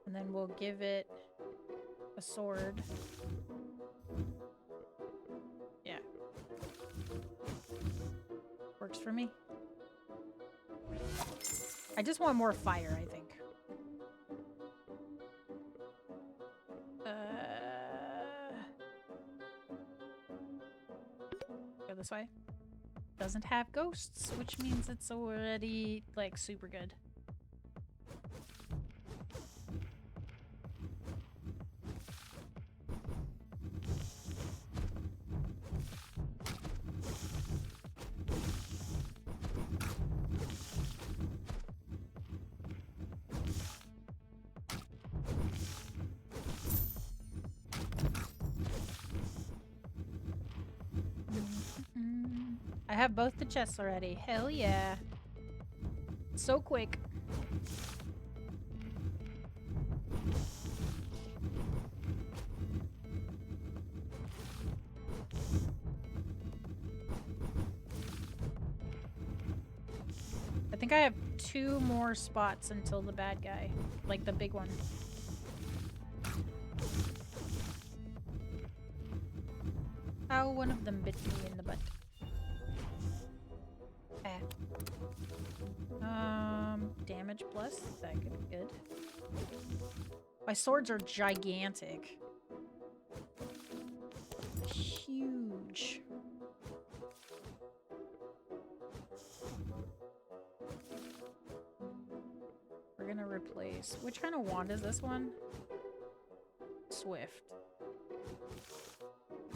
And then we'll give it a sword. Yeah. Works for me. I just want more fire, I think. Go this way. Doesn't have ghosts, which means it's already, like, super good. I have both the chests already. Hell yeah. So quick. I think I have 2 more spots until the bad guy. Like the big one. How one of them bit me in the butt. Damage plus. That could be good. My swords are gigantic. Huge. We're gonna replace... Which kind of wand is this one? Swift.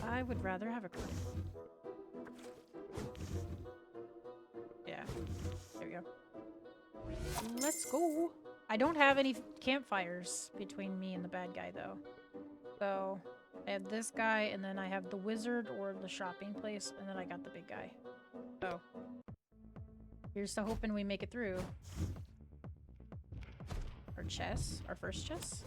I would rather have a crit. Yeah. There we go. Let's go. I don't have any campfires between me and the bad guy, though. So, I have this guy, and then I have the wizard or the shopping place, and then I got the big guy. So, here's to hoping we make it through. Our chest. Our first chest.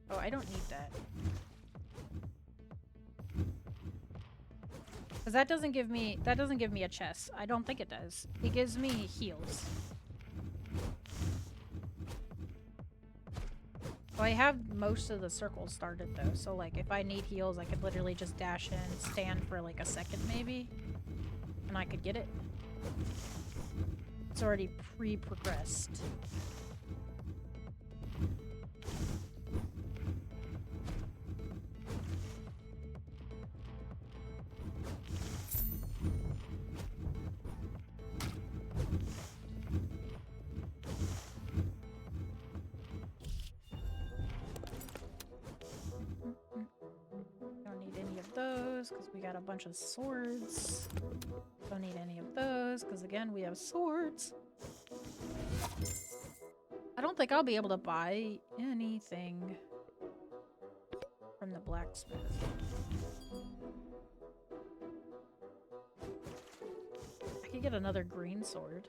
Oh, I don't need that. Because that doesn't give me a chest. I don't think it does. It gives me heals. So I have most of the circles started though. So like if I need heals, I could literally just dash in, stand for like a second maybe, and I could get it. It's already pre-progressed. Because we got a bunch of swords. Don't need any of those because again we have swords. I don't think I'll be able to buy anything from the blacksmith. I could get another green sword.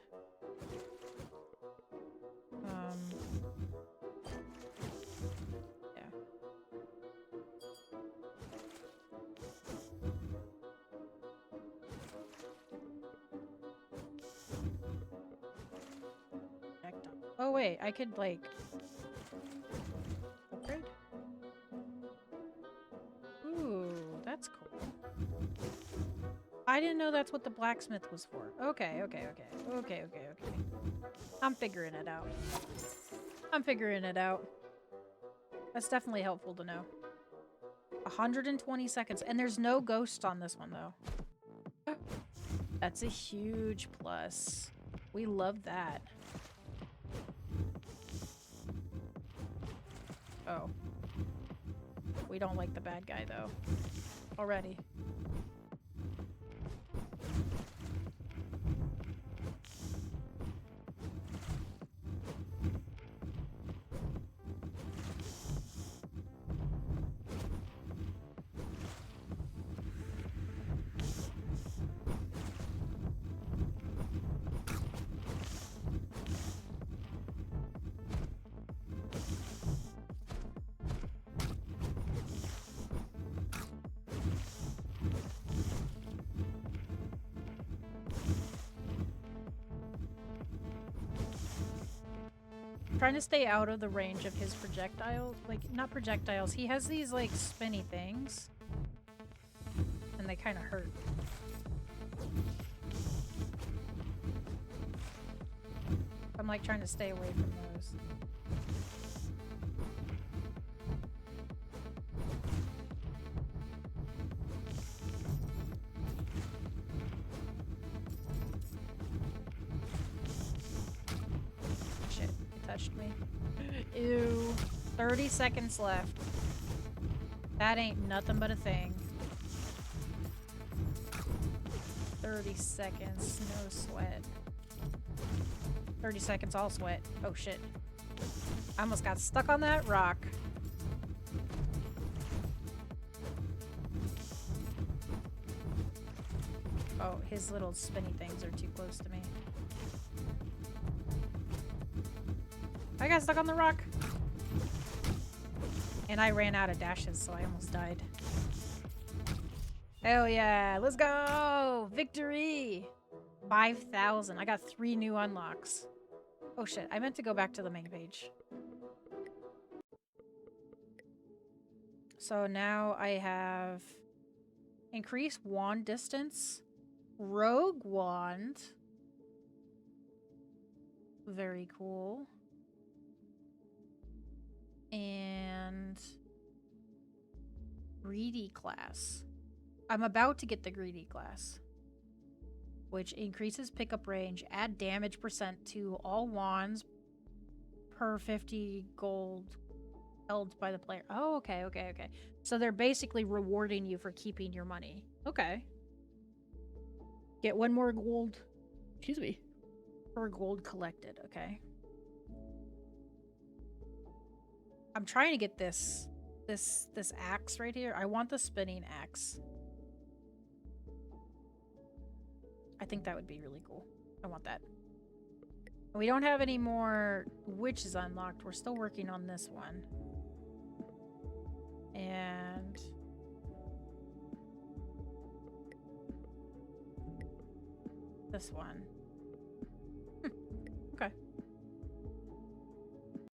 Oh wait, I could like upgrade? Ooh, that's cool. I didn't know that's what the blacksmith was for. Okay. I'm figuring it out. That's definitely helpful to know. 120 seconds. And there's no ghost on this one though. That's a huge plus. We love that. Oh. We don't like the bad guy, though. Already. Trying to stay out of the range of his projectiles. Like, not projectiles. He has these, like, spinny things. And they kind of hurt. I'm, like, trying to stay away from those. Me. Ew. 30 seconds left. That ain't nothing but a thing. 30 seconds. No sweat. 30 seconds, all sweat. Oh shit. I almost got stuck on that rock. Oh, his little spinny things are too close to me. I got stuck on the rock. And I ran out of dashes, so I almost died. Hell yeah, let's go! Victory! 5,000. I got 3 new unlocks. Oh shit, I meant to go back to the main page. So now I have increased wand distance, rogue wand. Very cool. And greedy class. I'm about to get the greedy class, which increases pickup range, add damage percent to all wands per 50 gold held by the player. Oh, okay. So they're basically rewarding you for keeping your money. Okay. Get 1 more gold. Excuse me. Per gold collected. Okay. I'm trying to get this axe right here. I want the spinning axe. I think that would be really cool. I want that. We don't have any more witches unlocked. We're still working on this one. And this one.